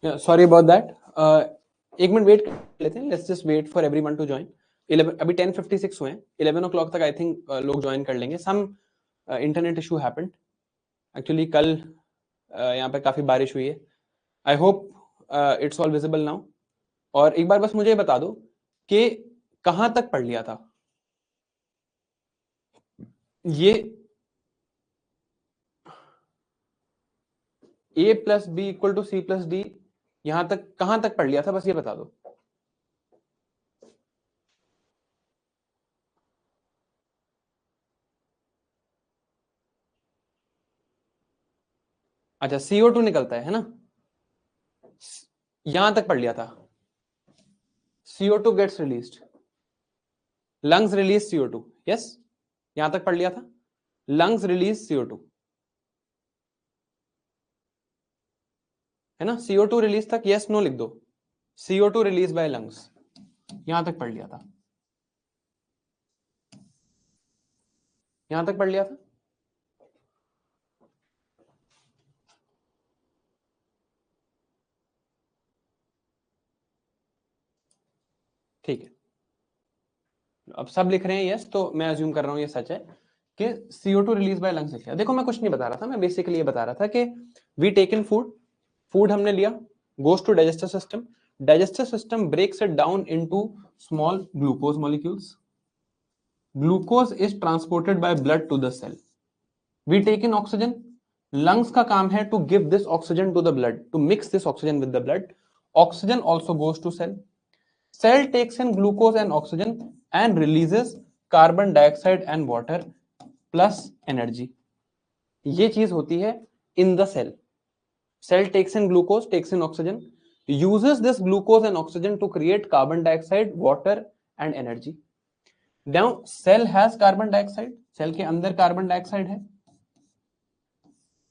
Sorry about that. एक minute wait कर लेते हैं. Let's just wait for everyone to join. 11 अभी 10:56 हुए हैं. 11 o'clock तक आई थिंक लोग ज्वाइन कर लेंगे. सम इंटरनेट इशू हैपेंड एक्चुअली. कल यहाँ पे काफी बारिश हुई है. I hope it's all visible now. और एक बार बस मुझे बता दो कि कहां तक पढ़ लिया था ये a plus B equal to C plus D. यहां तक कहां तक पढ़ लिया था, बस ये बता दो. अच्छा, CO2 निकलता है ना. यहां तक पढ़ लिया था. CO2 gets released, lungs release CO2. Yes, यहां तक पढ़ लिया था. लंग्स रिलीज CO2 है ना. CO2 रिलीज तक यस नो लिख दो. CO2 रिलीज बाय लंग्स, यहां तक पढ़ लिया था. यहां तक पढ़ लिया था. ठीक है, अब सब लिख रहे हैं यस, तो मैं अज्यूम कर रहा हूं ये सच है कि CO2 रिलीज बाय लंग्स लिख लिया. देखो मैं कुछ नहीं बता रहा था, मैं बेसिकली ये बता रहा था कि we take in food, food हमने लिया, goes to digestive system, digestive system breaks it down into small glucose molecules. Glucose is transported by blood to the cell. We take in oxygen, lungs का काम है to give this oxygen to the blood, to mix this oxygen with the blood. Oxygen also goes to cell. Cell takes in glucose and oxygen and releases carbon dioxide and water plus energy. ये चीज होती है in the cell. Cell takes in glucose, takes in oxygen, uses this glucose and oxygen to create carbon dioxide, water and energy. Now cell has carbon dioxide, cell के अंदर carbon dioxide है.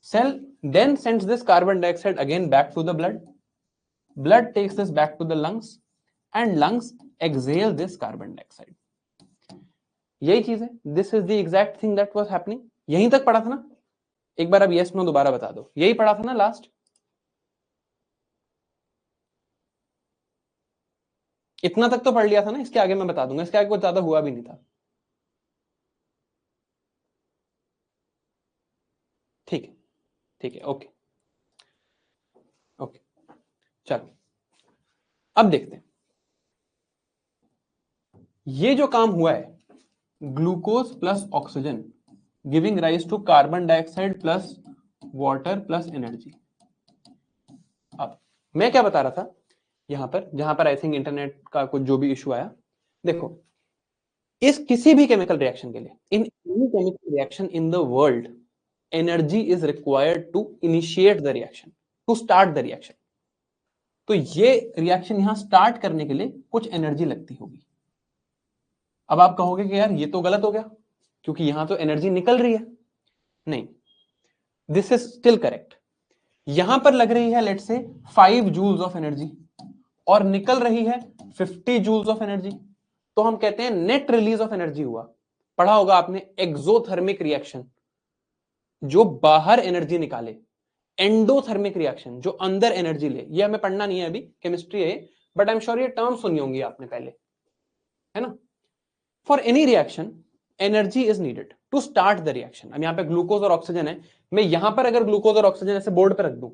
Cell then sends this carbon dioxide again back to the blood. Blood takes this back to the lungs and lungs exhale this carbon dioxide. यही चीज है. This is the exact thing that was happening. यहीं तक पढ़ा था ना. एक बार अब यस नो दोबारा बता दो. यही पढ़ा था ना लास्ट. इतना तक तो पढ़ लिया था ना. इसके आगे मैं बता दूंगा, इसके आगे कुछ ज्यादा हुआ भी नहीं था. ठीक है, ठीक है, ओके ओके. चलो अब देखते हैं ये जो काम हुआ है. Glucose plus oxygen giving rise to carbon dioxide plus water plus energy. अब मैं क्या बता रहा था यहां पर, जहां पर आई थिंक इंटरनेट का कुछ जो भी इशू आया. देखो, इस किसी भी केमिकल रिएक्शन के लिए, in any chemical reaction in the world, energy is required to initiate the reaction, to start the reaction. तो ये रिएक्शन यहां स्टार्ट करने के लिए कुछ एनर्जी लगती होगी. अब आप कहोगे कि यार ये तो गलत हो गया क्योंकि यहां तो एनर्जी निकल रही है. नहीं, दिस इज स्टिल करेक्ट. यहां पर लग रही है let's say 5 joules of energy और निकल रही है 50 जूल्स ऑफ एनर्जी. तो हम कहते हैं नेट रिलीज ऑफ एनर्जी हुआ. पढ़ा होगा आपने एक्सोथर्मिक रिएक्शन, जो बाहर एनर्जी निकाले. एंडोथर्मिक रिएक्शन, जो अंदर एनर्जी ले. ये हमें पढ़ना नहीं है अभी, केमिस्ट्री है, बट आई एम श्योर ये टर्म सुनी होंगी आपने पहले, है ना. For any reaction energy is needed to start the reaction. अब यहां पे ग्लूकोज और ऑक्सीजन है. मैं यहां पर अगर ग्लूकोज और ऑक्सीजन ऐसे बोर्ड पे रख दूं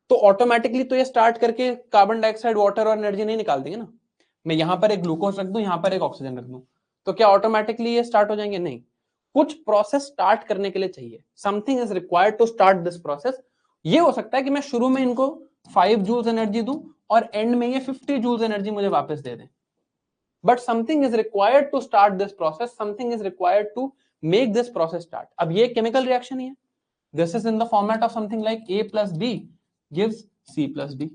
तो ऑटोमेटिकली तो ये स्टार्ट करके कार्बन डाइऑक्साइड, वाटर और एनर्जी नहीं निकाल देंगे ना. मैं यहां पर एक ग्लूकोज रख दूं, यहां पर एक ऑक्सीजन रख दूं, तो क्या ऑटोमेटिकली ये स्टार्ट हो जाएंगे? नहीं. कुछ प्रोसेस स्टार्ट करने के लिए चाहिए. Something is required to start this process. ये हो सकता है कि मैं शुरू में इनको 5 जूल्स एनर्जी दूं और एंड में ये 50 जूल्स एनर्जी मुझे वापस दे दें. But something is required to start this process, something is required to make this process start. अब ये केमिकल रिएक्शन ही है. This is in the format of something like A plus B gives C plus D.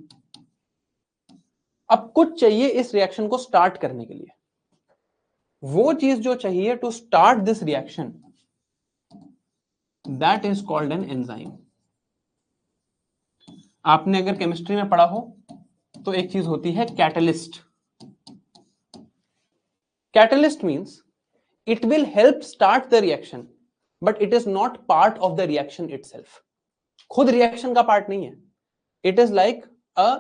अब कुछ चाहिए इस reaction को start करने के लिए. वो चीज जो चाहिए to start this reaction, that is called an enzyme. आपने अगर केमिस्ट्री में पढ़ा हो तो एक चीज होती है catalyst. Catalyst means it will help start the reaction but it is not part of the reaction itself. खुद रिएक्शन का पार्ट नहीं है. It is like a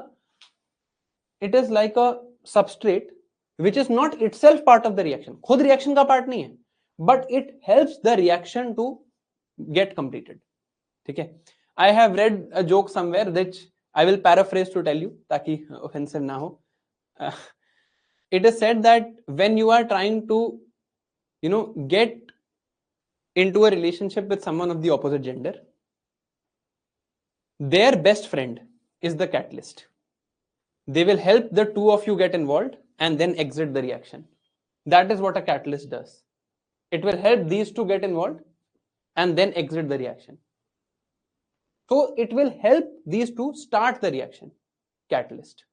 it is like a substrate which is not itself part of the reaction, खुद reaction का part नहीं है, but it helps the reaction to get completed. ठीक है, I have read a joke somewhere which I will paraphrase to tell you ताकि offensive ना हो। It is said that when you are trying to get into a relationship with someone of the opposite gender, their best friend is the catalyst. They will help the two of you get involved and then exit the reaction. That is what a catalyst does. It will help these two get involved and then exit the reaction. So it will help these two start the reaction. Catalyst.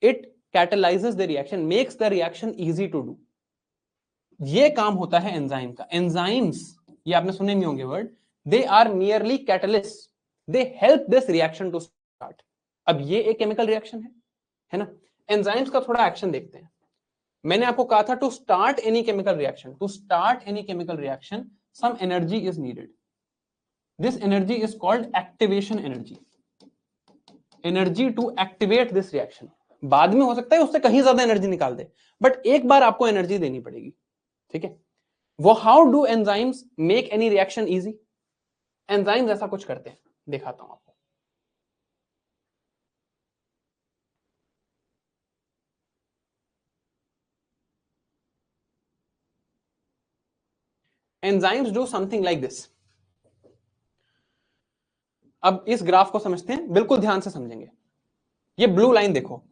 It catalyzes the reaction, makes the reaction easy to do. ये काम होता है enzyme का। Enzymes, ये आपने सुने नहीं होंगे word, they are merely catalyst, they help this reaction to start. अब ये एक केमिकल रिएक्शन है ना। एंजाइम्स का थोड़ा एक्शन देखते हैं। मैंने आपको कहा था to start any chemical reaction, to start any chemical reaction some energy is needed. This energy is called activation energy, energy to activate this reaction. बाद में हो सकता है उससे कहीं ज्यादा एनर्जी निकाल दे, बट एक बार आपको एनर्जी देनी पड़ेगी। ठीक है, वो how do enzymes make any reaction easy? Enzymes ऐसा कुछ करते हैं, दिखाता हूं आपको। Enzymes do something like this. अब इस ग्राफ को समझते हैं, बिल्कुल ध्यान से समझेंगे। ये ब्लू लाइन देखो,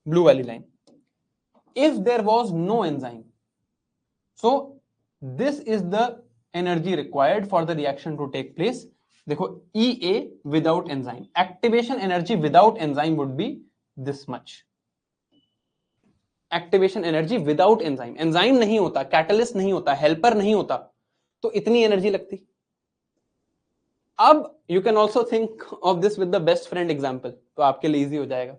ब्लू वाली line, if there was no enzyme, so this is the energy required for the reaction to take place. देखो EA without enzyme, activation energy without enzyme would be this much. Activation energy without enzyme, enzyme नहीं होता, catalyst नहीं होता, helper नहीं होता, तो इतनी energy लगती। अब you can also think of this with the best friend example, तो आपके लिए इजी हो जाएगा,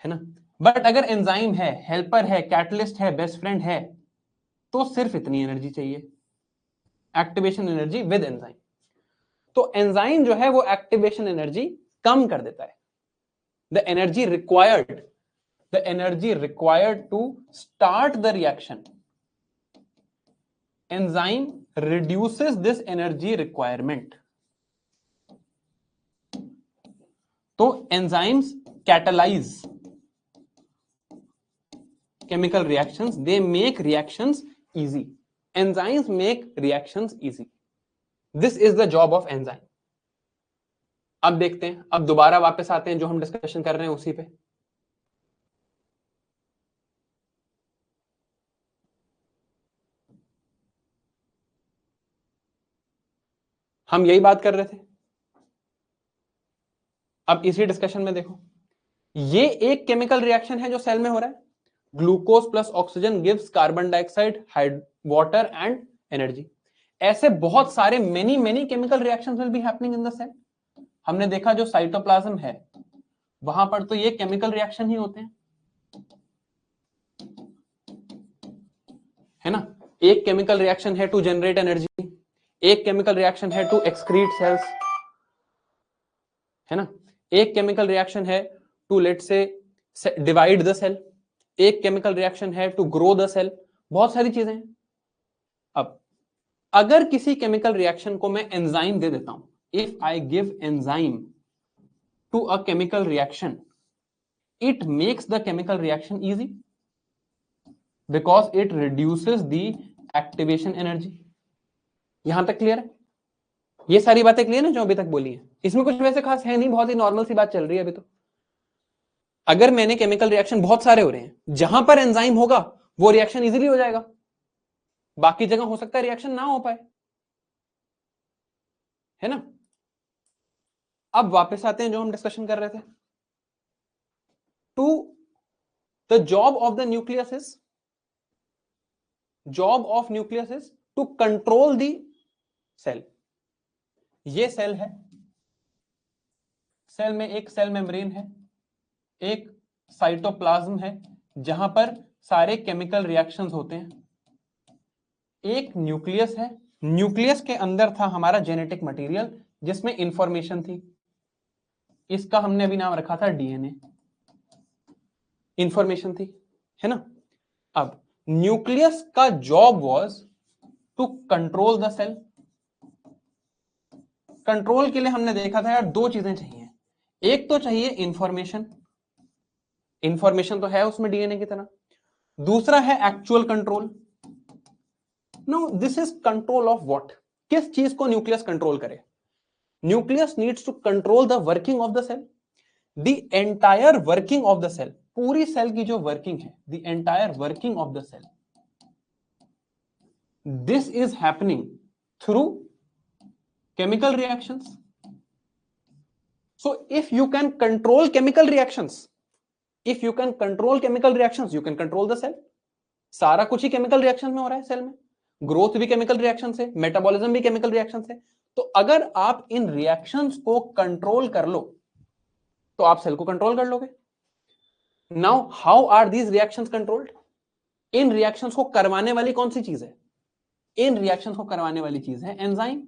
है ना। बट अगर एंजाइम है, हेल्पर है, कैटलिस्ट है, बेस्ट फ्रेंड है, तो सिर्फ इतनी एनर्जी चाहिए, एक्टिवेशन एनर्जी विद एंजाइम। तो एंजाइम जो है वो एक्टिवेशन एनर्जी कम कर देता है। The energy required to start the reaction, enzyme reduces this energy requirement. तो enzymes catalyze chemical reactions, they make reactions easy. Enzymes make reactions easy. This is the job of enzyme. अब देखते हैं, अब दोबारा वापस आते हैं जो हम डिस्कशन कर रहे हैं उसी पे। हम यही बात कर रहे थे। अब इसी डिस्कशन में देखो, ये एक केमिकल रिएक्शन है जो सेल में हो रहा है। Glucose plus oxygen gives carbon dioxide, water and energy. ऐसे बहुत सारे many chemical reactions will be happening in the cell. हमने देखा जो साइटोप्लाज्म है वहां पर तो ये केमिकल रिएक्शन ही होते हैं, है ना। एक केमिकल रिएक्शन है टू जनरेट एनर्जी, एक केमिकल रिएक्शन है टू एक्सक्रीट सेल्स, है ना। एक केमिकल रिएक्शन है टू लेट से डिवाइड द सेल, एक केमिकल रिएक्शन है टू ग्रो द सेल, बहुत सारी चीजें हैं। अब अगर किसी केमिकल रिएक्शन को मैं एंजाइम दे देता हूं, if I give enzyme to a chemical reaction, it makes the chemical reaction easy because it reduces the activation energy. यहां तक क्लियर है? ये सारी बातें क्लियर है जो अभी तक बोली है, इसमें कुछ वैसे खास है नहीं, बहुत ही नॉर्मल सी बात चल रही है अभी तो। अगर मैंने केमिकल रिएक्शन बहुत सारे हो रहे हैं, जहां पर एंजाइम होगा वो रिएक्शन इजीली हो जाएगा, बाकी जगह हो सकता है रिएक्शन ना हो पाए, है ना। अब वापस आते हैं जो हम डिस्कशन कर रहे थे। To the job of the nucleus is, job of nucleus is to control the cell. ये सेल है, सेल में एक सेल मेम्ब्रेन है, एक साइटोप्लाज्म है जहां पर सारे केमिकल रिएक्शंस होते हैं, एक न्यूक्लियस है, न्यूक्लियस के अंदर था हमारा जेनेटिक मटेरियल जिसमें इंफॉर्मेशन थी, इसका हमने अभी नाम रखा था डीएनए। इंफॉर्मेशन थी, है ना। अब न्यूक्लियस का job was to control the cell. Control के लिए हमने देखा था यार दो चीजें चाहिए, एक तो चाहिए इंफॉर्मेशन, इंफॉर्मेशन तो है उसमें डीएनए की तरह, दूसरा है actual control. No this is control of what, किस चीज को न्यूक्लियस कंट्रोल करे? Nucleus needs to control the working of the cell, the entire working of the cell, पूरी सेल की जो वर्किंग है, the entire working of the cell, this is happening through chemical reactions. So if you can control chemical reactions, if you can control chemical reactions, you can control the cell. सारा कुछ ही chemical reaction में हो रहा है cell में, growth भी chemical reaction से, metabolism भी केमिकल रिएक्शन से। तो अगर आप इन रिएक्शंस को कंट्रोल कर लो तो आप सेल को कंट्रोल कर लोगे। Now how are these reactions controlled? इन रिएक्शंस को करवाने वाली कौन सी चीज है? इन रिएक्शंस को करवाने वाली चीज है एंजाइम।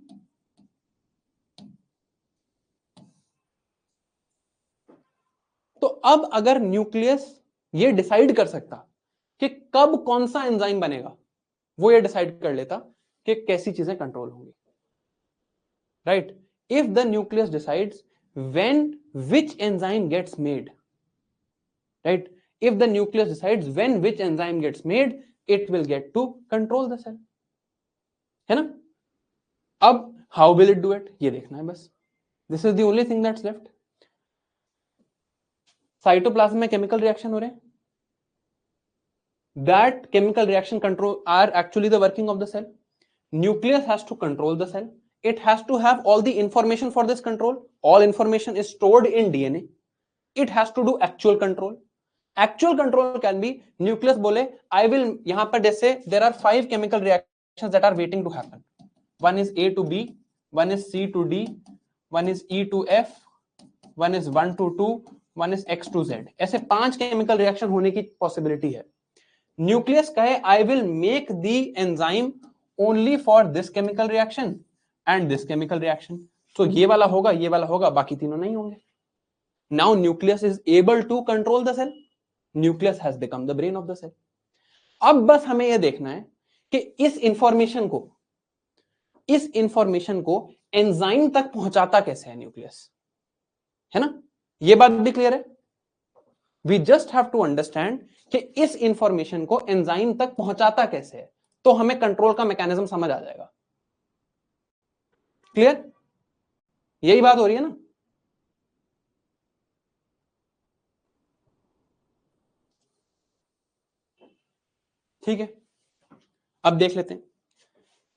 तो अब अगर न्यूक्लियस ये डिसाइड कर सकता कि कब कौन सा एंजाइम बनेगा, वो ये डिसाइड कर लेता कि कैसी चीजें कंट्रोल होंगी, right. If the nucleus decides when which enzyme gets made, right, if the nucleus decides when which enzyme gets made, it will get to control the cell, है ना। अब how will it do it, ये देखना है बस। This is the only thing that's left. Cytoplasm में chemical reaction हो रहे हैं, that chemical reaction control are actually the working of the cell. Nucleus has to control the cell, it has to have all the information for this control, all information is stored in DNA, it has to do actual control. Actual control can be nucleus bole I will, yahan par jaise there are 5 chemical reactions that are waiting to happen, one is A to B, one is C to D, one is E to F, one is 1 to 2, one is X to Z, ऐसे 5 chemical reaction होने की possibility है। Nucleus कहे I will make the enzyme only for this chemical reaction and this chemical reaction, तो ये वाला होगा, ये वाला होगा, बाकी तीनों नहीं होंगे। Now nucleus is able to control the cell, nucleus has become the brain of the cell. अब बस हमें यह देखना है कि इस इंफॉर्मेशन को एंजाइम तक पहुंचाता कैसे है न्यूक्लियस, है ना। ये बात भी क्लियर है। We just have to understand कि इस इंफॉर्मेशन को एंजाइम तक पहुंचाता कैसे है, तो हमें कंट्रोल का मैकेनिज्म समझ आ जाएगा। क्लियर, यही बात हो रही है ना। ठीक है, अब देख लेते हैं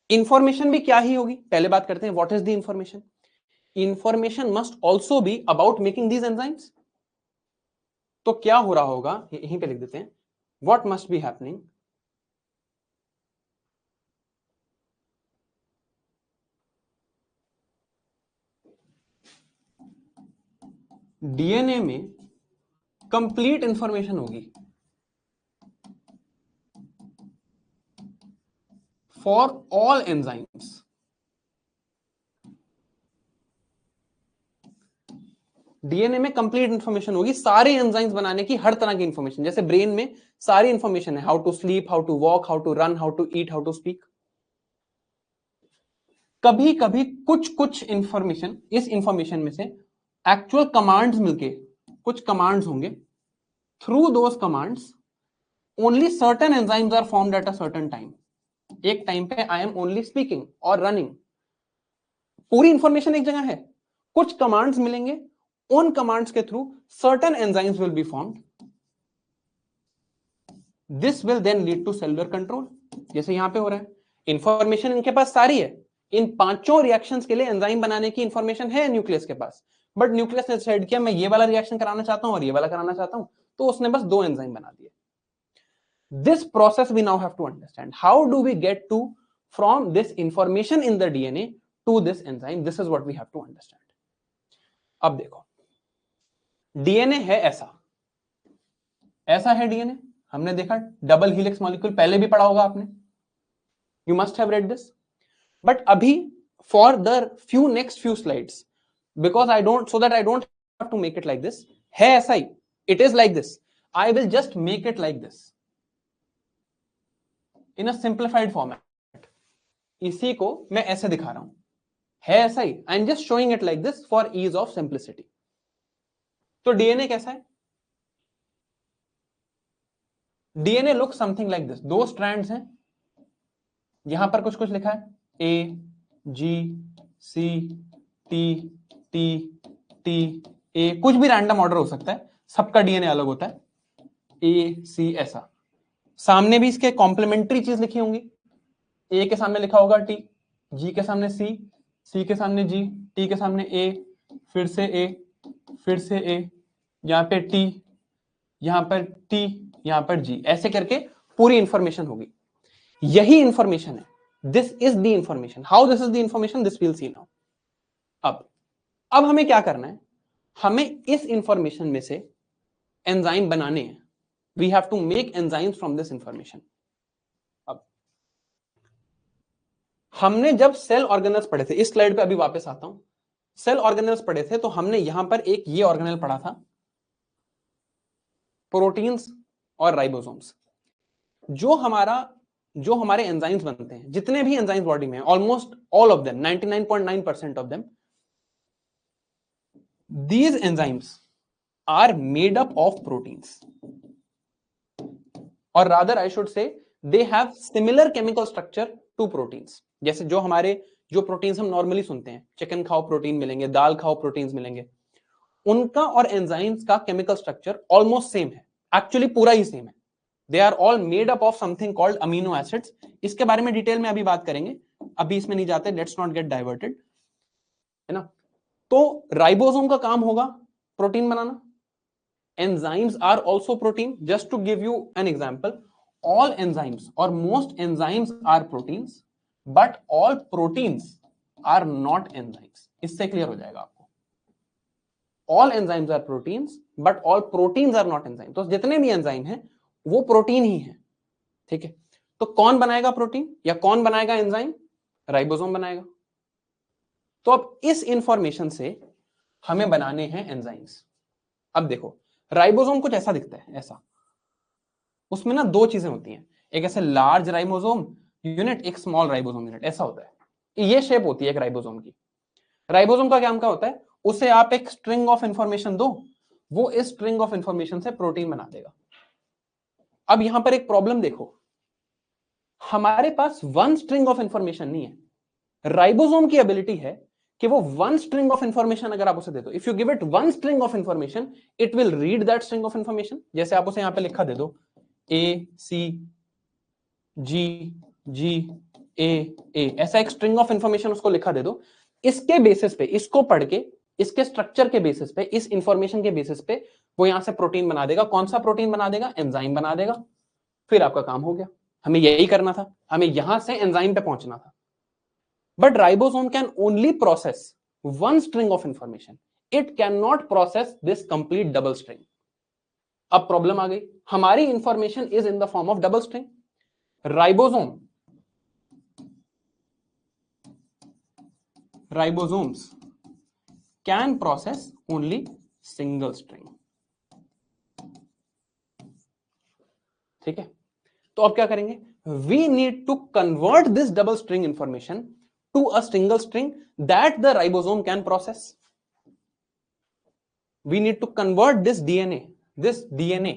इंफॉर्मेशन भी क्या ही होगी। पहले बात करते हैं what is the information. Information must also be about making these enzymes. तो क्या हो रहा होगा, यहीं पे लिख देते हैं, what must be happening, DNA में कंप्लीट इंफॉर्मेशन होगी फॉर ऑल एंजाइम्स। डीएनए में कंप्लीट इंफॉर्मेशन होगी सारे एंजाइम्स बनाने की, हर तरह की इंफॉर्मेशन। जैसे ब्रेन में सारी इंफॉर्मेशन है, how to sleep, how to walk, how to run, how to eat, how to speak. कभी कभी कुछ इंफॉर्मेशन, इस इंफॉर्मेशन में से एक्चुअल कमांड्स मिलके कुछ कमांड्स होंगे, through those commands only certain enzymes are formed at a certain time. एक टाइम पे आई एम ओनली स्पीकिंग और रनिंग, पूरी इंफॉर्मेशन एक जगह है, कुछ कमांड्स मिलेंगे, उन कमांड्स के through certain enzymes will be formed, this will then lead to cellular control. जैसे यहां पे हो रहा है, इंफॉर्मेशन इनके पास सारी है, इन पांचों रिएक्शंस के लिए एंजाइम बनाने की इंफॉर्मेशन है न्यूक्लियस के पास, बट न्यूक्लियस ने डिसाइड किया मैं ये वाला रिएक्शन कराना चाहता हूं और ये वाला कराना चाहता हूं, तो उसने बस 2 एंजाइम बना दिए। This process we now have to understand. How do we get to from this information in the DNA to this enzyme? This is what we have to understand. अब देखो, डीएनए है ऐसा है डीएनए, हमने देखा double helix molecule, पहले भी पढ़ा होगा आपने, you must have read this. But अभी for the next few slides, because I don't, so that I don't have to make it like this, है ऐसा ही, it is like this. I will just make it like this in a simplified format. इसी को मैं ऐसे दिखा रहा हूं, है ऐसा ही. I am just showing it like this for ease of simplicity. तो डीएनए कैसा है? DNA look something like this. 2 strands हैं, यहां पर कुछ कुछ लिखा है, A G C T T T A, कुछ भी रैंडम ऑर्डर हो सकता है, सबका डीएनए अलग होता है, ए सी ऐसा. सामने भी इसके कॉम्प्लीमेंट्री चीज लिखी होंगी. ए के सामने लिखा होगा टी, जी के सामने सी के सामने जी, टी के सामने ए, फिर से ए, फिर से ए, यहां पे टी, यहां पर टी, यहां पर जी, ऐसे करके पूरी इंफॉर्मेशन होगी. यही इंफॉर्मेशन है. This is the information. How this is the information, this will see now. अब हमें क्या करना है? हमें इस इंफॉर्मेशन में से एंजाइम बनाने हैं. We have to make enzymes from this information. अब हमने जब सेल ऑर्गेनल्स पढ़े थे, इस स्लाइड पे अभी वापस आता हूं, सेल ऑर्गेनल्स पढ़े थे, तो हमने यहां पर एक ये ऑर्गेनल पढ़ा था, प्रोटीन्स और राइबोसोम्स. जो हमारे एंजाइम्स बनते हैं, जितने भी एंजाइम्स बॉडी में, almost all of them, 99.9% of them, these enzymes are made up of proteins, or rather I should say they have similar chemical structure to proteins. जैसे जो प्रोटीन्स हम नॉर्मली सुनते हैं, चिकन खाओ प्रोटीन मिलेंगे, दाल खाओ proteins मिलेंगे, उनका और एंजाइम्स का केमिकल स्ट्रक्चर ऑलमोस्ट सेम है. एक्चुअली पूरा ही सेम है. They are all made up of something called amino acids. इसके बारे में डिटेल में अभी बात करेंगे, अभी इसमें नहीं जाते, लेट्स नॉट गेट डाइवर्टेड, है ना. तो राइबोसोम का काम होगा प्रोटीन बनाना. Enzymes are also protein. Just to give you an example, all enzymes और most enzymes are proteins, but all proteins are not enzymes. इससे क्लियर हो जाएगा आपको. All enzymes are proteins, but all proteins are not enzyme. तो जितने भी enzyme हैं वो प्रोटीन ही है. ठीक है. तो कौन बनाएगा प्रोटीन या कौन बनाएगा एंजाइम? राइबोसोम बनाएगा. तो अब इस इंफॉर्मेशन से हमें बनाने हैं एंजाइम्स. अब देखो, राइबोसोम कुछ ऐसा दिखता है, ऐसा. उसमें ना 2 चीजें होती हैं, एक ऐसे लार्ज राइबोसोम यूनिट, एक स्मॉल राइबोसोम यूनिट, ऐसा होता है. ये शेप होती है एक राइबोसोम की. राइबोसोम का काम क्या होता है? उसे आप एक स्ट्रिंग ऑफ इंफॉर्मेशन दो, वो इस स्ट्रिंग ऑफ इंफॉर्मेशन से प्रोटीन बना देगा. अब यहां पर एक प्रॉब्लम देखो, हमारे पास 1 स्ट्रिंग ऑफ इंफॉर्मेशन नहीं है. राइबोसोम की एबिलिटी है कि वो 1 स्ट्रिंग ऑफ इंफॉर्मेशन अगर आप उसे दे दो, if you give it 1 string of information, it will read that string of information. जैसे आप उसे यहां पे लिखा दे दो, ए सी जी जी ए, ऐसा एक स्ट्रिंग ऑफ इंफॉर्मेशन उसको लिखा दे दो. इसके बेसिस पे, इसको पढ़ के, इसके स्ट्रक्चर के बेसिस पे, इस इंफॉर्मेशन के बेसिस पे वो यहां से प्रोटीन बना देगा. कौन सा प्रोटीन बना देगा? एंजाइम बना देगा. फिर आपका काम हो गया. हमें यही करना था, हमें यहां से एंजाइम पे पहुंचना था. But ribosome can only process 1 string of information. It cannot process this complete double string. अब प्रॉब्लम आ गई, हमारी information is in the form of double string. Ribosomes can process only single string. ठीक है. तो अब क्या करेंगे? We need to convert this double string information to a single string that the ribosome can process. We need to convert this DNA. This DNA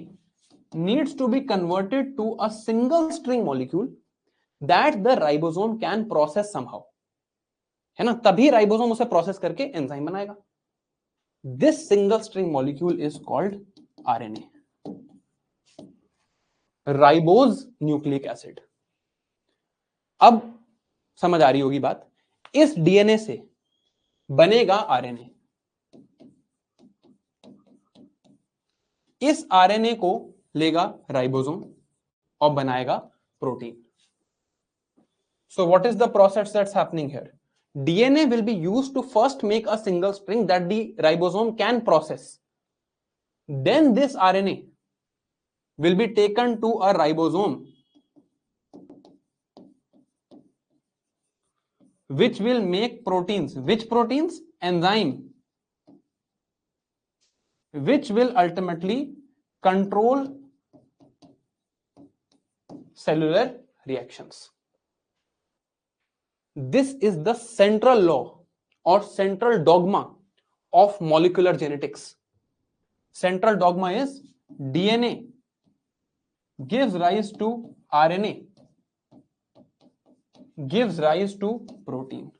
needs to be converted to a single string molecule that the ribosome can process somehow. है ना, तभी ribosome उसे process करके enzyme बनाएगा. This single string molecule is called RNA, ribose nucleic acid. अब समझ आ रही होगी बात. इस डीएनए से बनेगा आरएनए. इस आरएनए को लेगा राइबोसोम और बनाएगा protein. So what is the process that's happening here? DNA will be used to first make a single string that the ribosome can process. Then this RNA will be taken to a ribosome, which will make proteins. Which proteins? Enzyme, which will ultimately control cellular reactions. This is the central law or central dogma of molecular genetics. Central dogma is DNA gives rise to RNA, gives rise to protein.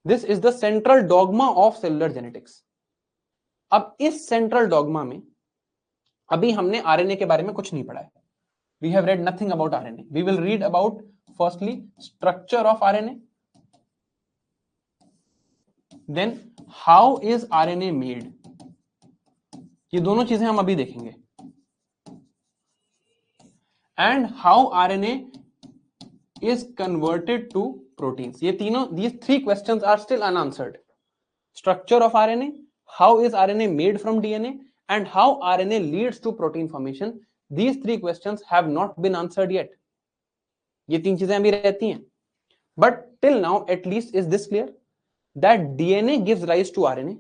This is the central dogma of cellular genetics. अब इस central dogma में अभी हमने RNA के बारे में कुछ नहीं पढ़ा है. We have read nothing about RNA. We will read about firstly structure of RNA. Then how is RNA made? ये दोनों चीजें हम अभी देखेंगे. And how RNA is converted to proteins. ये तीनों, these three questions are still unanswered. Structure of RNA, how is RNA made from DNA, and how RNA leads to protein formation. These three questions have not been answered yet. ये तीन चीजें अभी रहती हैं. But till now, at least, is this clear? That DNA gives rise to RNA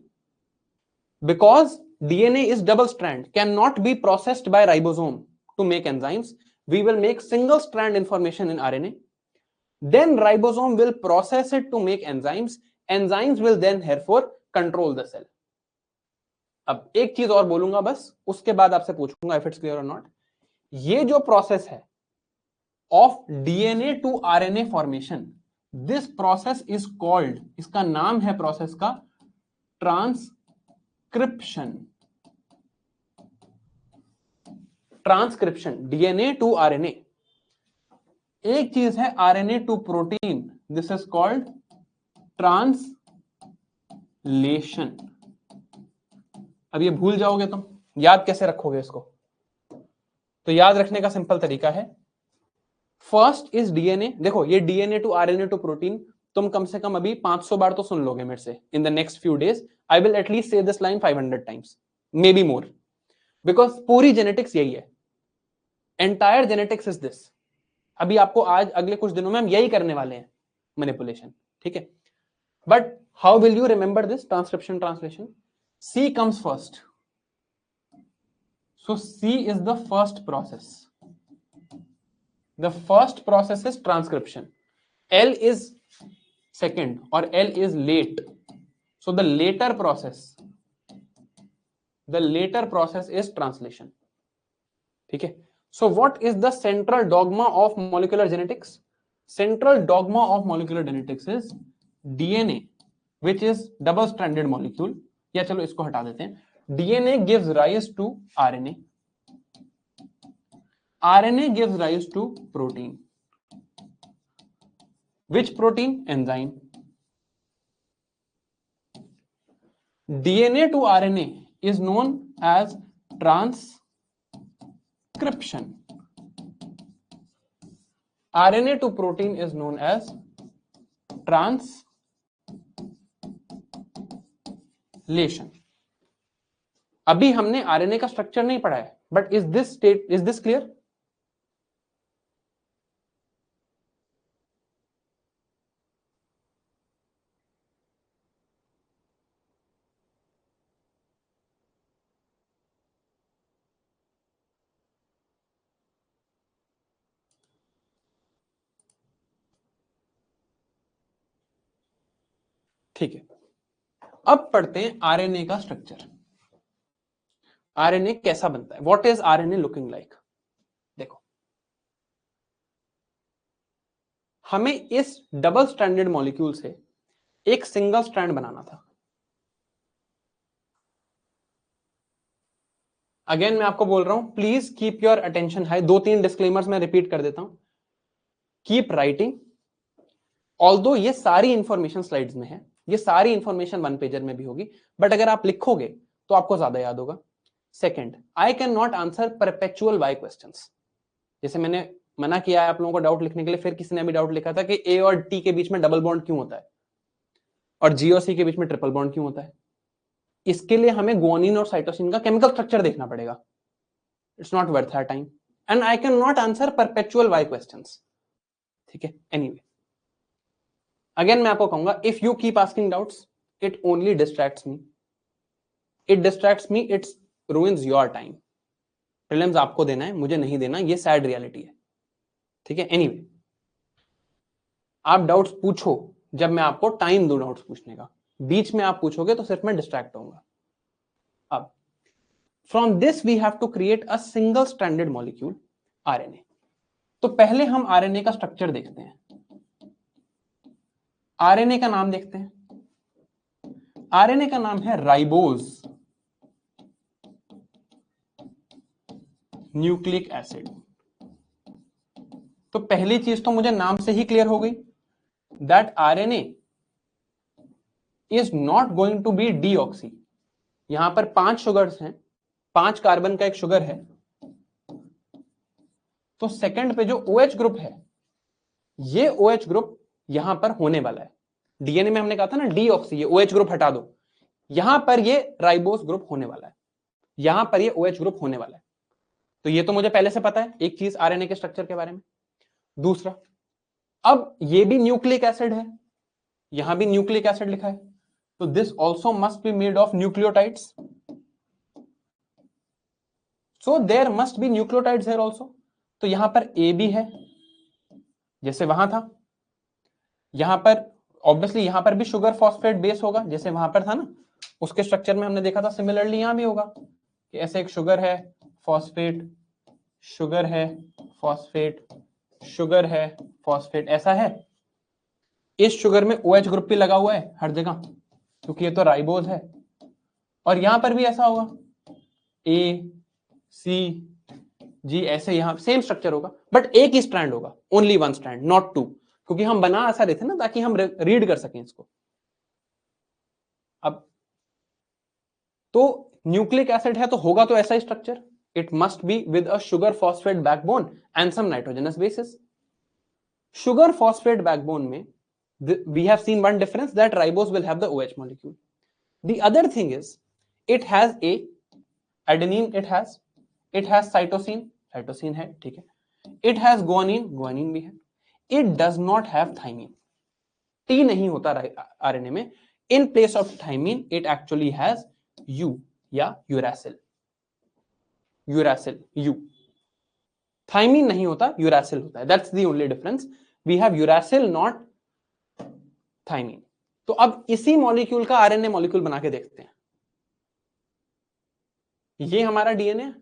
because DNA is double strand, cannot be processed by ribosome to make enzymes. We will make single strand information in RNA. Then ribosome will process it to make enzymes. Enzymes will then therefore control the cell. अब एक चीज और बोलूंगा बस, उसके बाद आपसे पूछूंगा if it's clear or not. ये जो प्रोसेस है of DNA to RNA formation, this process is called, इसका नाम है प्रोसेस का transcription. Transcription, DNA to RNA. एक चीज है RNA to protein, this is called translation. अब ये भूल जाओगे तुम, याद कैसे रखोगे इसको? तो याद रखने का सिंपल तरीका है, फर्स्ट इज डीएनए. देखो ये DNA to RNA to protein तुम कम से कम अभी 500 बार तो सुन लोगे मेरे से. In the next few days I will at least say this line 500 times, maybe more, because पूरी जेनेटिक्स यही है. Entire genetics is this. अभी आपको आज अगले कुछ दिनों में हम यही करने वाले हैं, मैनिपुलेशन. ठीक है, but how will you remember this transcription translation? C comes first. So C is the first process. The first process is transcription. L is second or L is late. So the later process is translation. ठीक है. So what is the central dogma of molecular genetics? Central dogma of molecular genetics is DNA, which is double-stranded molecule. या चलो इसको हटा देते हैं. DNA gives rise to RNA. RNA gives rise to protein. Which protein? Enzyme. DNA to RNA is known as transcription. RNA to protein is known as translation. अभी हमने RNA का structure नहीं पढ़ा है, बट इज दिस क्लियर? ठीक है, अब पढ़ते हैं आरएनए का स्ट्रक्चर. आरएनए कैसा बनता है? What is RNA looking like? देखो, हमें इस डबल स्ट्रैंडेड मॉलिक्यूल से एक सिंगल स्ट्रैंड बनाना था. अगेन मैं आपको बोल रहा हूं, please keep your attention high. 2-3 disclaimers मैं रिपीट कर देता हूं. कीप राइटिंग, ऑल्दो ये सारी इंफॉर्मेशन स्लाइड्स में है, ये सारी इंफॉर्मेशन 1 पेजर में भी होगी, बट अगर आप लिखोगे तो आपको ज्यादा याद होगा. Second, I can not answer perpetual why questions. जैसे मैंने मना किया है आप लोगों को डाउट लिखने के लिए, फिर किसी ने भी डाउट लिखा था कि ए और टी के बीच में डबल बॉन्ड क्यों होता है और जी और सी के बीच में ट्रिपल बॉन्ड क्यों होता है. इसके लिए हमें गुआनिन और साइटोसिन का केमिकल स्ट्रक्चर देखना पड़ेगा. It's not worth our time and I can not answer perpetual why questions. ठीक है, एनीवे अगेन मैं आपको कहूंगा, if you keep asking doubts it only distracts me. It distracts me, it's ruins your time. Prelims आपको देना है, मुझे नहीं देना, ये सैड रियलिटी है. ठीक है। एनीवे आप डाउट्स पूछो जब मैं आपको टाइम दूं डाउट्स पूछने का, बीच में आप पूछोगे तो सिर्फ मैं डिस्ट्रैक्ट होऊंगा। अब from this we have to create a single stranded molecule RNA. तो पहले हम आरएनए का स्ट्रक्चर देखते हैं। आरएनए का नाम देखते हैं। आरएनए का नाम है राइबोज न्यूक्लिक एसिड। तो पहली चीज तो मुझे नाम से ही क्लियर हो गई, that RNA is not going to be deoxy. यहां पर 5 शुगर्स हैं, 5 कार्बन का एक शुगर है, तो सेकंड पे जो OH ग्रुप है, ये OH ग्रुप यहां पर होने वाला है। डीएनए में हमने कहा था ना डीऑक्सी, ये OH ग्रुप हटा दो, यहां पर ये राइबोस ग्रुप होने वाला है, यहां पर ये OH ग्रुप होने वाला है। तो ये तो मुझे पहले से पता है, एक चीज आरएनए के स्ट्रक्चर के बारे में। दूसरा, अब ये भी न्यूक्लिक एसिड है, यहां भी न्यूक्लिक एसिड लिखा है, तो this also must be made of nucleotides, so there must be nucleotides here also. तो यहां पर ए भी है जैसे वहां था, यहां पर ऑब्वियसली यहां पर भी शुगर फॉस्फेट बेस होगा जैसे वहां पर था ना, उसके स्ट्रक्चर में हमने देखा था। सिमिलरली यहां भी होगा कि ऐसे एक शुगर है, फॉस्फेट, शुगर है, फॉस्फेट, शुगर है, फॉस्फेट, ऐसा है। इस शुगर में OH ग्रुप भी लगा हुआ है हर जगह क्योंकि ये तो राइबोज है, और यहां पर भी ऐसा होगा, A, C, G, ऐसे यहां सेम स्ट्रक्चर होगा, बट एक ही स्ट्रैंड होगा, only one strand, not two, क्योंकि हम बना ऐसा रहे थे ना ताकि हम रीड कर सकें इसको। अब तो न्यूक्लिक एसिड है तो होगा तो ऐसा ही structure, it must be with a sugar phosphate backbone and some nitrogenous bases. Sugar phosphate backbone में we have seen one difference, that ribose will have the OH molecule. The other thing is it has a adenine, it has cytosine, cytosine है, ठीक है, it has guanine, guanine भी है, it does not have thymine, T नहीं होता RNA में, in place of thymine it actually has U या uracil, uracil U, thymine नहीं होता, uracil होता है, that's the only difference, we have uracil not thymine. तो अब इसी मॉलिक्यूल का आरएनए मॉलिक्यूल बना के देखते हैं। ये हमारा डीएनए,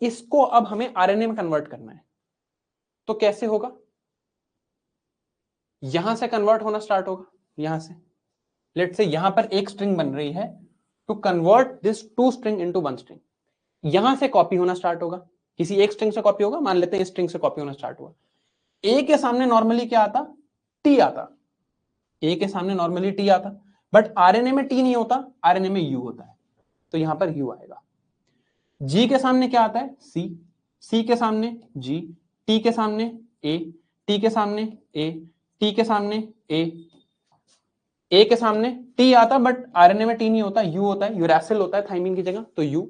इसको अब हमें आरएनए में कन्वर्ट करना है। तो कैसे होगा? यहां से कन्वर्ट होना स्टार्ट होगा, यहां से लेट्स से यहां पर एक स्ट्रिंग बन रही है, to convert this 2 string into 1 string, यहां से कॉपी होना स्टार्ट होगा, किसी एक स्ट्रिंग से कॉपी होगा, मान लेते हैं इस स्ट्रिंग से कॉपी होना स्टार्ट हुआ। ए के सामने नॉर्मली क्या आता? टी आता, ए के सामने नॉर्मली टी आता, बट आरएनए में टी नहीं होता, आरएनए में यू होता है, तो यहां पर यू आएगा। जी के सामने क्या आता है? सी, सी के सामने जी, टी के सामने ए, टी के सामने ए, टी के सामने ए के सामने टी आता, बट आरएनए में टी नहीं होता, यू होता है, यूरैसिल होता है थाइमीन की जगह, तो यू,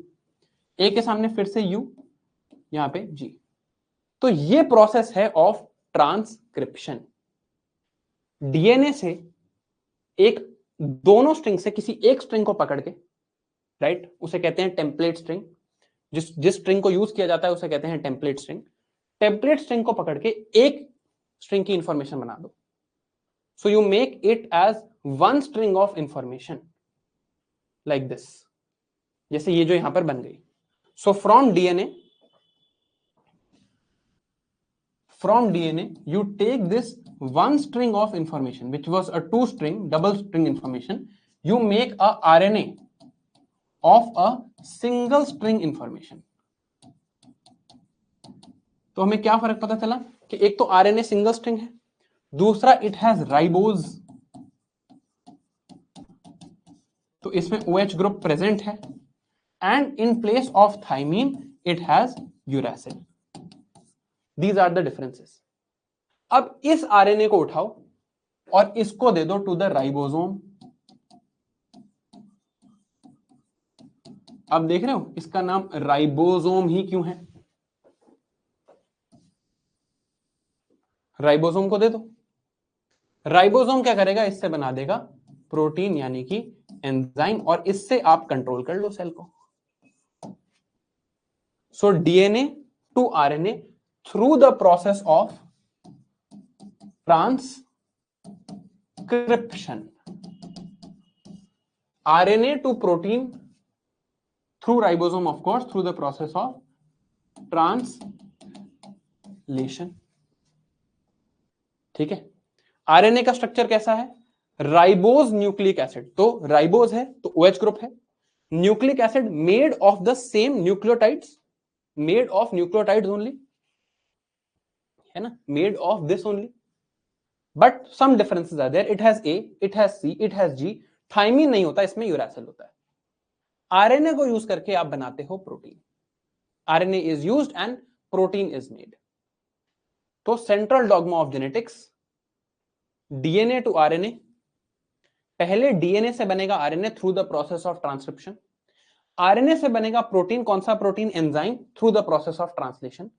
ए के सामने फिर से यू, यहां पे जी। तो ये प्रोसेस है ऑफ ट्रांसक्रिप्शन। डीएनए से एक दोनों स्ट्रिंग से किसी एक स्ट्रिंग को पकड़ के, राइट, उसे कहते हैं टेम्पलेट स्ट्रिंग, जिस स्ट्रिंग को यूज किया जाता है उसे कहते हैं टेम्पलेट स्ट्रिंग। टेम्पलेट स्ट्रिंग को पकड़ के एक स्ट्रिंग की इंफॉर्मेशन बना दो, so you make it as one string of information like this, जैसे ये जो यहां पर बन गई। So from DNA you take this one string of information which was a 2 string double string information, you make a RNA of a single string information। तो हमें क्या फर्क पता चला कि एक तो RNA सिंगल स्ट्रिंग है, दूसरा इट हैज राइबोज, तो इसमें OH ग्रुप प्रेजेंट है, and in place of thymine it has uracil. These are the differences। अब इस आरएनए को उठाओ और इसको दे दो टू द राइबोसोम। अब देख रहे हो इसका नाम राइबोसोम ही क्यों है? राइबोसोम को दे दो, राइबोसोम क्या करेगा? इससे बना देगा प्रोटीन यानी कि एंजाइम, और इससे आप कंट्रोल कर लो सेल को। So DNA to RNA through the process of transcription. RNA to protein through ribosome, of course, through the process of translation. ठीक है, आरएनए का स्ट्रक्चर कैसा है? राइबोज न्यूक्लिक एसिड, तो राइबोज है तो OH ग्रुप है, nucleic acid made of the same nucleotides, made of nucleotides only, है ना, made of this only, but some differences are there, it has A, it has C, it has G, thymine नहीं होता इसमें, uracil होता है। RNA को use करके आप बनाते हो protein, RNA is used and protein is made. तो central dogma of genetics, DNA to RNA, पहले डीएनए से बनेगा RNA through the process of transcription, RNA से बनेगा प्रोटीन, कौन सा protein? Enzyme, through the process of translation.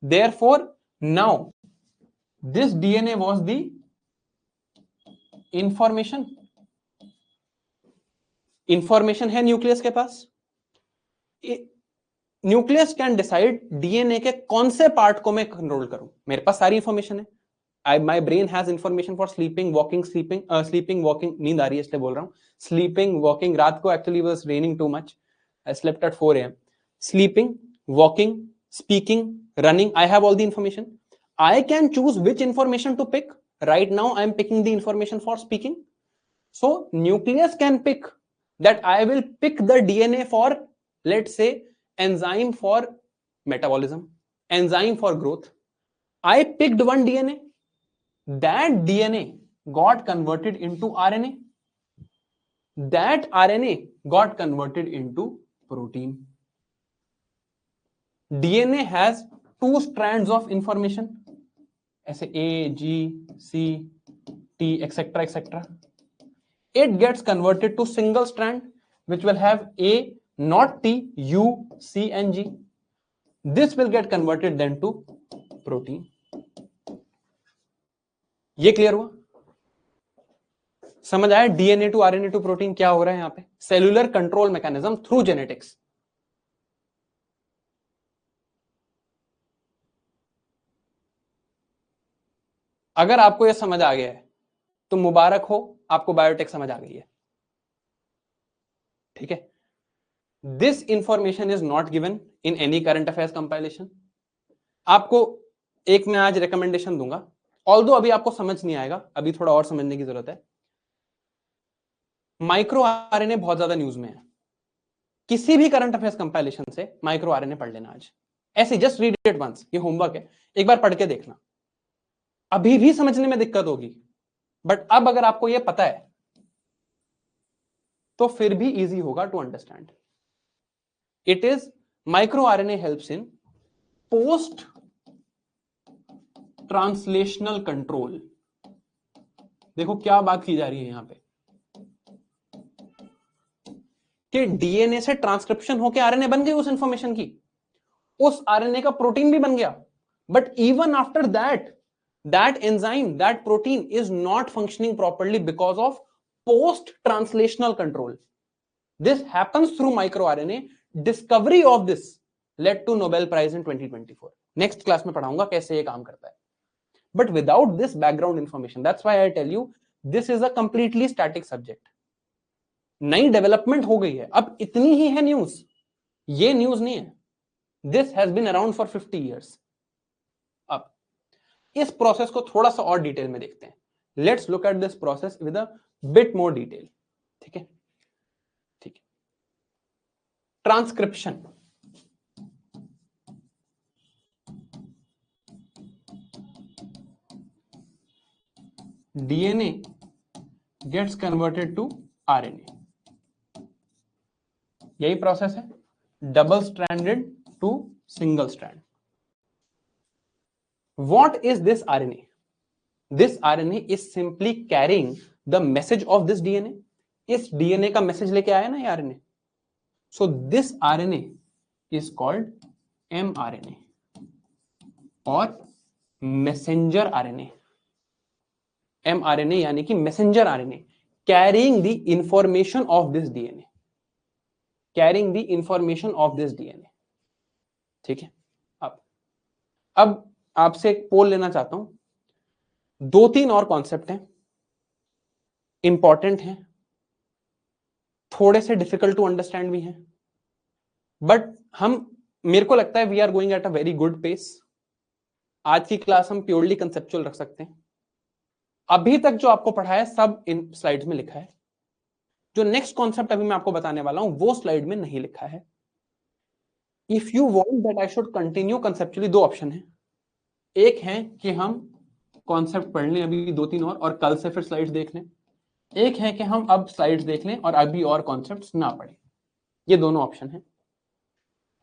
Therefore now this DNA was the information, information है nucleus के पास, न्यूक्लियस कैन डिसाइड डीएनए के कौन से पार्ट को मैं कंट्रोल करूं, मेरे पास सारी इंफॉर्मेशन है, my brain has information for sleeping, walking, sleeping, walking, नींद आ रही है इसलिए बोल रहा हूँ, sleeping, walking, रात को actually was raining too much, I slept at 4 AM, sleeping, walking, speaking, running, I have all the information, I can choose which information to pick, right now I am picking the information for speaking, so nucleus can pick that I will pick the DNA for, let's say, enzyme for metabolism, enzyme for growth, I picked one DNA, that DNA got converted into RNA, that RNA got converted into protein. DNA has 2 strands of information, ऐसे A, G, C, T, etc., etc. It gets converted to single strand which will have A, not T, U, C and G. This will get converted then to protein. ये clear हुआ? समझ आया DNA to RNA to protein क्या हो रहा है यहां पे? Cellular control mechanism through genetics. अगर आपको यह समझ आ गया है तो मुबारक हो, आपको बायोटेक समझ आ गई है, ठीक है। This information is not given in any current affairs compilation. आपको एक मैं आज रिकमेंडेशन दूंगा, ऑल्दो अभी आपको समझ नहीं आएगा, अभी थोड़ा और समझने की जरूरत है। माइक्रो आरएनए बहुत ज्यादा न्यूज में है, किसी भी करंट अफेयर्स कंपाइलेशन से माइक्रो आरएनए पढ़ लेना आज, ऐसे जस्ट रीड इट वंस, ये होमवर्क है, एक बार पढ़ के देखना। अभी भी समझने में दिक्कत होगी, बट अब अगर आपको ये पता है तो फिर भी इजी होगा to understand. It is micro RNA helps in post translational control. देखो क्या बात की जा रही है यहां पे कि डीएनए से ट्रांसक्रिप्शन होकर आरएनए बन गई उस इंफॉर्मेशन की, उस आरएनए का प्रोटीन भी बन गया, but even after that that enzyme, that protein is not functioning properly because of post translational control. This happens through microRNA. Discovery of this led to Nobel Prize in 2024. Next class में पढ़ाऊंगा कैसे ये काम करता है, but without this background information, that's why I tell you this is a completely static subject. नई development हो गई है, अब इतनी ही है न्यूज, ये न्यूज नहीं है, this has been around for 50 years. अब इस प्रोसेस को थोड़ा सा और डिटेल में देखते हैं। Let's look at this process with a bit more detail, ठीक है, ठीक है। Transcription, DNA gets converted to RNA, यही प्रोसेस है, double stranded to single strand. What is this RNA? This RNA is simply carrying the message of this DNA. इस DNA का message लेके आया ना ये RNA. So this RNA is called mRNA और messenger RNA. mRNA यानी कि messenger RNA carrying the information of this DNA. Carrying the information of this DNA. ठीक है, अब आपसे एक पोल लेना चाहता हूं। 2-3 और कॉन्सेप्ट हैं, इंपॉर्टेंट हैं, थोड़े से डिफिकल्ट टू अंडरस्टैंड भी हैं, बट मेरे को लगता है we are going at a very good pace. आज की क्लास हम प्योरली कंसेप्चुअल रख सकते हैं। अभी तक जो आपको पढ़ा है सब इन स्लाइड्स में लिखा है। जो नेक्स्ट कॉन्सेप्ट अभी मैं आपको बताने वाला हूं वो स्लाइड में नहीं लिखा है। If you want that I should continue conceptually, दो ऑप्शन है। एक है कि हम कॉन्सेप्ट पढ़ लें अभी 2-3 और कल से फिर स्लाइड्स देख लें। एक है कि हम अब स्लाइड्स देख लें और अभी और कॉन्सेप्ट्स ना पढ़ें। ये दोनों ऑप्शन है।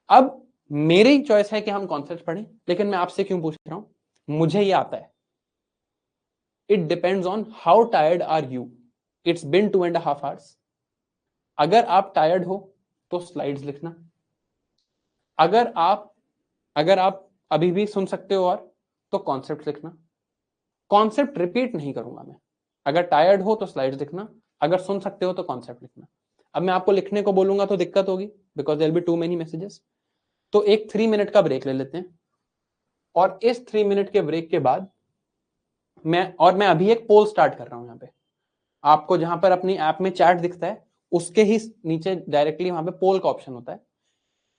अब मेरी चॉइस है कि हम कॉन्सेप्ट पढ़ें, लेकिन मैं आपसे क्यों पूछ रहा हूं? मुझे ये आता है। It depends on how tired are you. It's been 2.5 hours। अगर आप टायर्ड हो तो स्लाइड्स लिखना। अगर आप अभी भी सुन सकते हो और तो कॉन्सेप्ट लिखना। कॉन्सेप्ट रिपीट नहीं करूंगा मैं। अगर टायर्ड हो तो स्लाइड्स लिखना, अगर सुन सकते हो तो कॉन्सेप्ट लिखना। अब मैं आपको लिखने को बोलूंगा तो दिक्कत होगी, because there will be too many messages. तो एक 3 मिनट का ब्रेक ले लेते हैं, और इस 3 मिनट के ब्रेक के बाद मैं अभी एक पोल स्टार्ट कर रहा हूं। यहाँ पे आपको जहां पर अपनी ऐप में चैट दिखता है उसके ही नीचे डायरेक्टली वहां पे पोल का ऑप्शन होता है।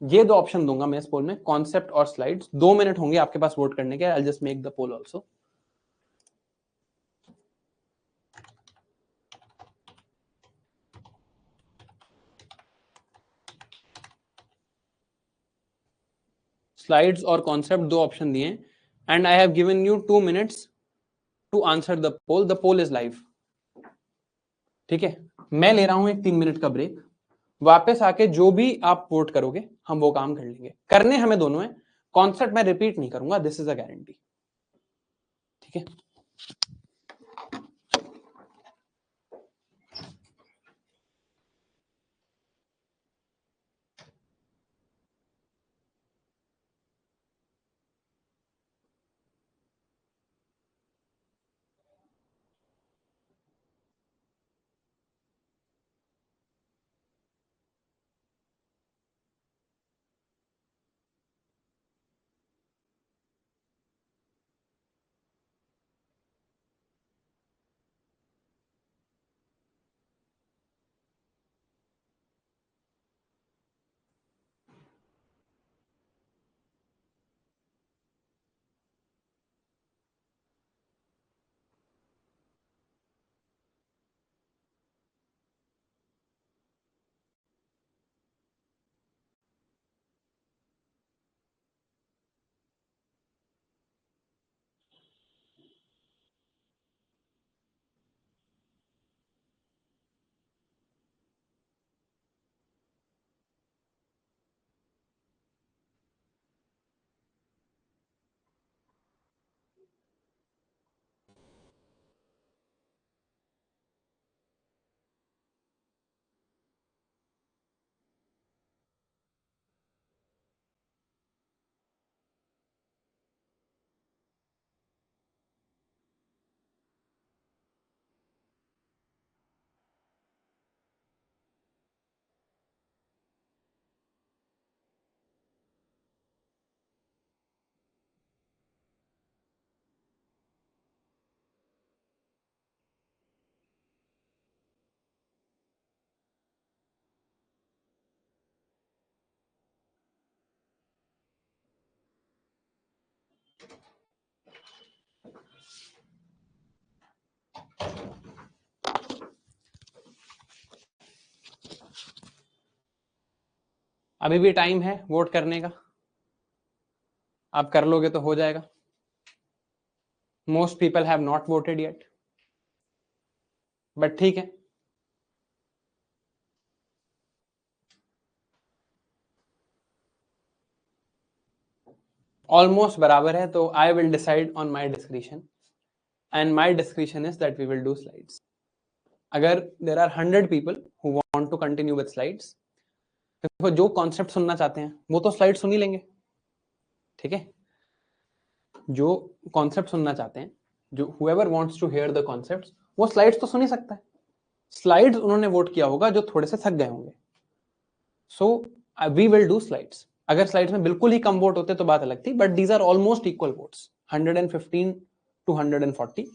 ये दो ऑप्शन दूंगा मैं इस पोल में, कॉन्सेप्ट और स्लाइड्स। 2 मिनट होंगे आपके पास वोट करने के। I just make the poll also. Slides और कॉन्सेप्ट दो ऑप्शन दिए, and I have given you 2 minutes to answer the poll. The poll is live. ठीक है, मैं ले रहा हूं एक 3 मिनट का ब्रेक। वापस आके जो भी आप वोट करोगे हम वो काम कर लेंगे। करने हमें दोनों है। कॉन्सेप्ट मैं रिपीट नहीं करूंगा, दिस इज अ गारंटी। ठीक है, अभी भी टाइम है वोट करने का। आप कर लोगे तो हो जाएगा। Most people have not voted yet, but ठीक है। ऑलमोस्ट बराबर है, तो I will decide on my description, and my description is that we will do slides. अगर there are 100 people who want to continue with slides, देखो जो concept सुनना चाहते हैं वो तो स्लाइड सुन ही लेंगे। ठीक है, जो कॉन्सेप्ट सुनना चाहते हैं, जो whoever wants to hear the concepts, वो स्लाइड्स तो सुन ही सकता है। स्लाइड्स उन्होंने वोट किया होगा जो थोड़े से थक गए होंगे। So we will do slides. अगर स्लाइड्स में बिल्कुल ही कम वोट होते तो बात अलग थी, but these are almost equal votes. 115 to 140.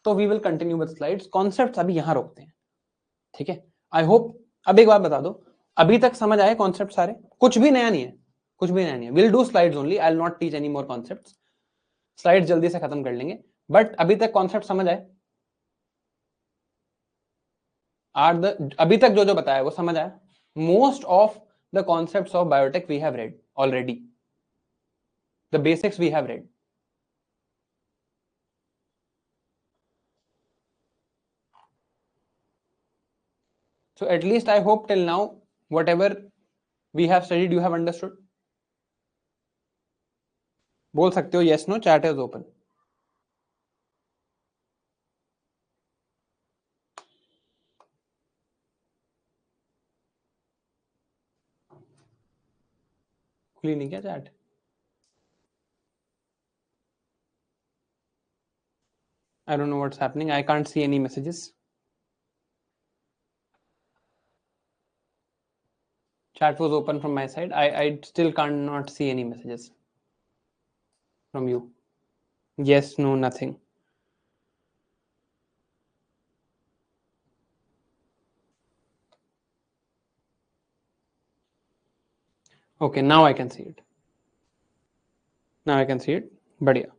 तो we will continue with slides. Concepts अभी यहां रोकते हैं, ठीक है. I hope. अब एक बात बता दो, अभी तक समझ आए कॉन्सेप्ट सारे? कुछ भी नया नहीं है, कुछ भी नया नहीं है. Will do slides only, I will not teach any more concepts. Slide जल्दी से खत्म कर लेंगे. बट अभी तक कॉन्सेप्ट समझ आए? अभी तक जो जो बताया वो समझ आया? Most of the concepts of biotech we have read already. The basics we have read. So at least I hope till now whatever we have studied you have understood. बोल सकते हो yes no, chat is open. खुली नहीं क्या chat? I don't know what's happening. I can't see any messages. Chat was open from my side. I still cannot see any messages from you. Yes, no, nothing. Okay, now I can see it. Now I can see it. बढ़िया.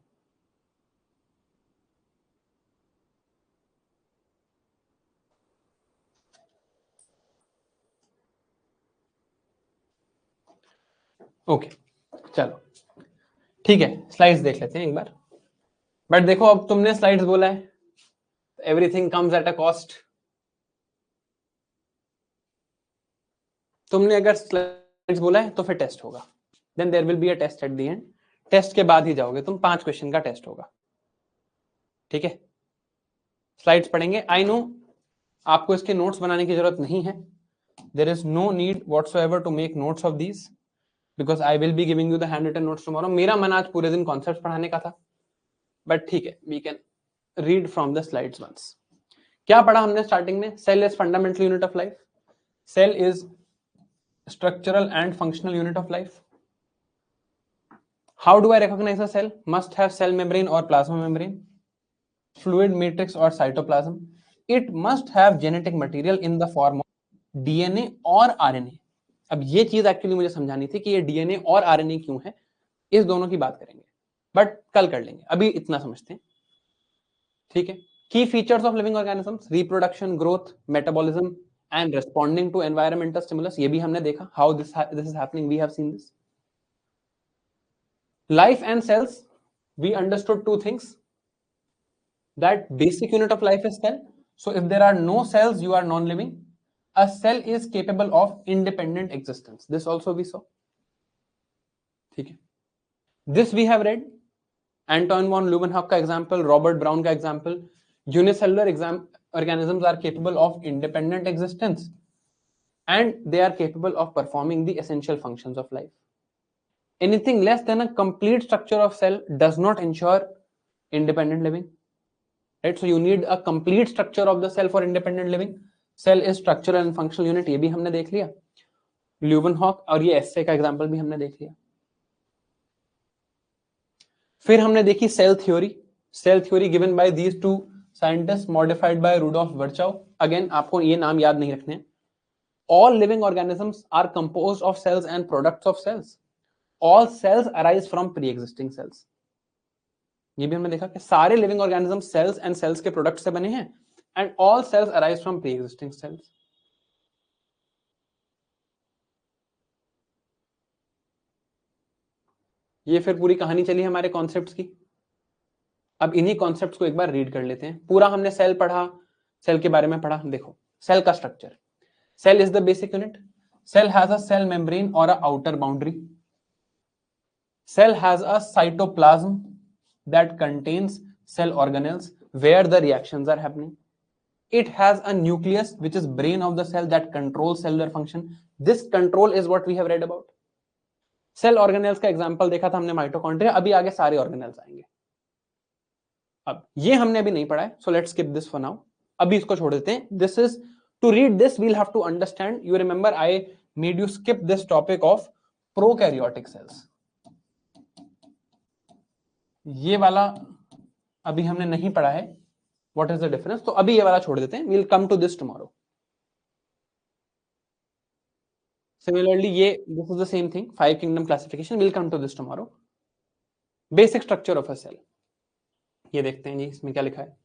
Okay, चलो ठीक है. Slides देख लेते हैं एक बार. But देखो, अब तुमने स्लाइड्स बोला है, everything comes at a cost. तुमने अगर स्लाइड्स बोला है तो फिर टेस्ट होगा. Then there will be a test at the end. Test के बाद ही जाओगे तुम. 5 क्वेश्चन का टेस्ट होगा, ठीक है. स्लाइड्स पढ़ेंगे. आई नो आपको इसके नोट्स बनाने की जरूरत नहीं है. There is no need whatsoever to make notes of these, because I will be giving you the hand written notes tomorrow. मेरा मन आज पूरे दिन कॉन्सेप्ट पढ़ाने का था, बट ठीक है, we can read from the slides once. क्या पढ़ा हमने स्टार्टिंग में? Cell is fundamental unit of life. Cell is structural and functional unit of life. How do I recognize a cell? Must have cell membrane or plasma membrane, fluid matrix or cytoplasm. It must have genetic material in the form of DNA और RNA. अब ये चीज actually मुझे समझानी थी कि ये DNA और RNA क्यों है. इस दोनों की बात करेंगे, बट कल कर लेंगे. अभी इतना समझते हैं, ठीक है. Key features of living organisms: reproduction, growth, metabolism and responding to environmental stimulus. ये भी हमने देखा. How this is happening, we have seen this. Life and cells, we understood 2 things. That basic unit of life is cell. So if there are no cells, you are non-living. A cell is capable of independent existence. This also we saw. ठीक है. This we have read. Anton von Leeuwenhoek का example, Robert Brown का example. Unicellular organisms are capable of independent existence and they are capable of performing the essential functions of life. Anything less than a complete structure of cell does not ensure independent living, right? So you need a complete structure of the cell for independent living. Cell is structural and functional unit. ये भी हमने देख लिया. Leeuwenhoek और ये एस्से का example भी हमने देख लिया. फिर हमने देखी cell theory. Cell theory given by these 2 scientist, modified by Rudolf Virchow. Again आपको ये नाम याद नहीं रखने. All living organisms are composed of cells and products of cells. All cells arise from pre-existing cells. ये भी हमने देखा कि सारे living organisms cells and cells के प्रोडक्ट से बने हैं, and all cells arise from preexisting cells. ये फिर पूरी कहानी चली हमारे कॉन्सेप्ट्स की. अब इन्हीं कॉन्सेप्ट्स को एक बार रीड कर लेते हैं. पूरा हमने सेल पढ़ा, सेल के बारे में पढ़ा. देखो सेल का structure. Cell is the basic unit. Cell has a cell membrane और a outer boundary. Cell has a cytoplasm that contains cell organelles where the reactions are happening. It has a nucleus which is brain of the cell that controls cellular function. This control is what we have read about. Cell organelles का example देखा था हमने mitochondria. अभी आगे सारे organelles आएंगे. अब ये हमने अभी नहीं पढ़ा है, so let's skip this for now. अभी इसको छोड़ देते हैं. This is to read this we'll have to understand. You remember I made you skip this topic of prokaryotic cells. ये वाला अभी हमने नहीं पढ़ा है, व्हाट इज द डिफरेंस, तो अभी ये वाला छोड़ देते हैं, we'll come to this tomorrow. Similarly ये this is the same thing, 5 kingdom classification, we'll come to this tomorrow. Basic structure of a cell, ये देखते हैं जी, इसमें क्या लिखा है।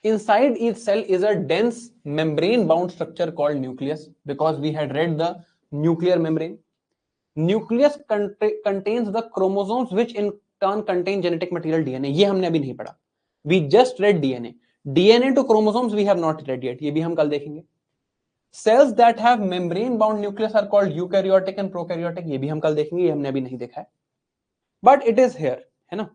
Inside each cell is a dense membrane-bound structure called nucleus, because we had read the nuclear membrane. Nucleus contains the chromosomes, which in turn contain genetic material DNA. ये हमने अभी नहीं पढ़ा. We just read DNA. DNA to chromosomes we have not read yet. ये भी हम कल देखेंगे. Cells that have membrane-bound nucleus are called eukaryotic and prokaryotic. ये भी हम कल देखेंगे. ये हमने अभी नहीं देखा है. But it is here, है ना?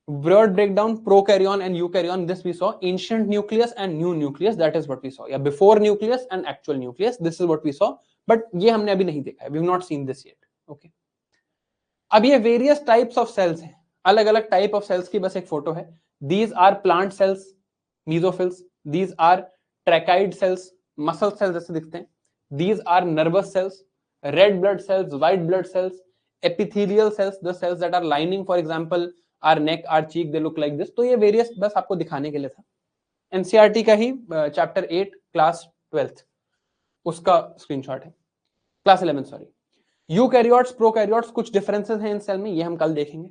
Broad breakdown, prokaryon and eukaryon, this we saw. Ancient nucleus and new nucleus, that is what we saw. Yeah, before nucleus and actual nucleus, this is what we saw. But ये हमने अभी नहीं देखा है. We have not seen this yet. Okay. अब ये various types of cells हैं. अलग अलग type of cells की बस एक फोटो है. These are plant cells, mesophils. These are tracheid cells, muscle cells जैसे दिखते हैं. These are nervous cells, red blood cells, white blood cells, epithelial cells, the cells that are lining, for example, our neck, our cheek, they look like this. तो ये various बस आपको दिखाने के लिए था. एनसीईआरटी का ही चैप्टर 8 क्लास 12th उसका स्क्रीनशॉट है, क्लास 11 सॉरी. यूकैरियोट्स, प्रोकैरियोट्स, कुछ डिफरेंसेस हैं इन सेल में, ये हम कल देखेंगे.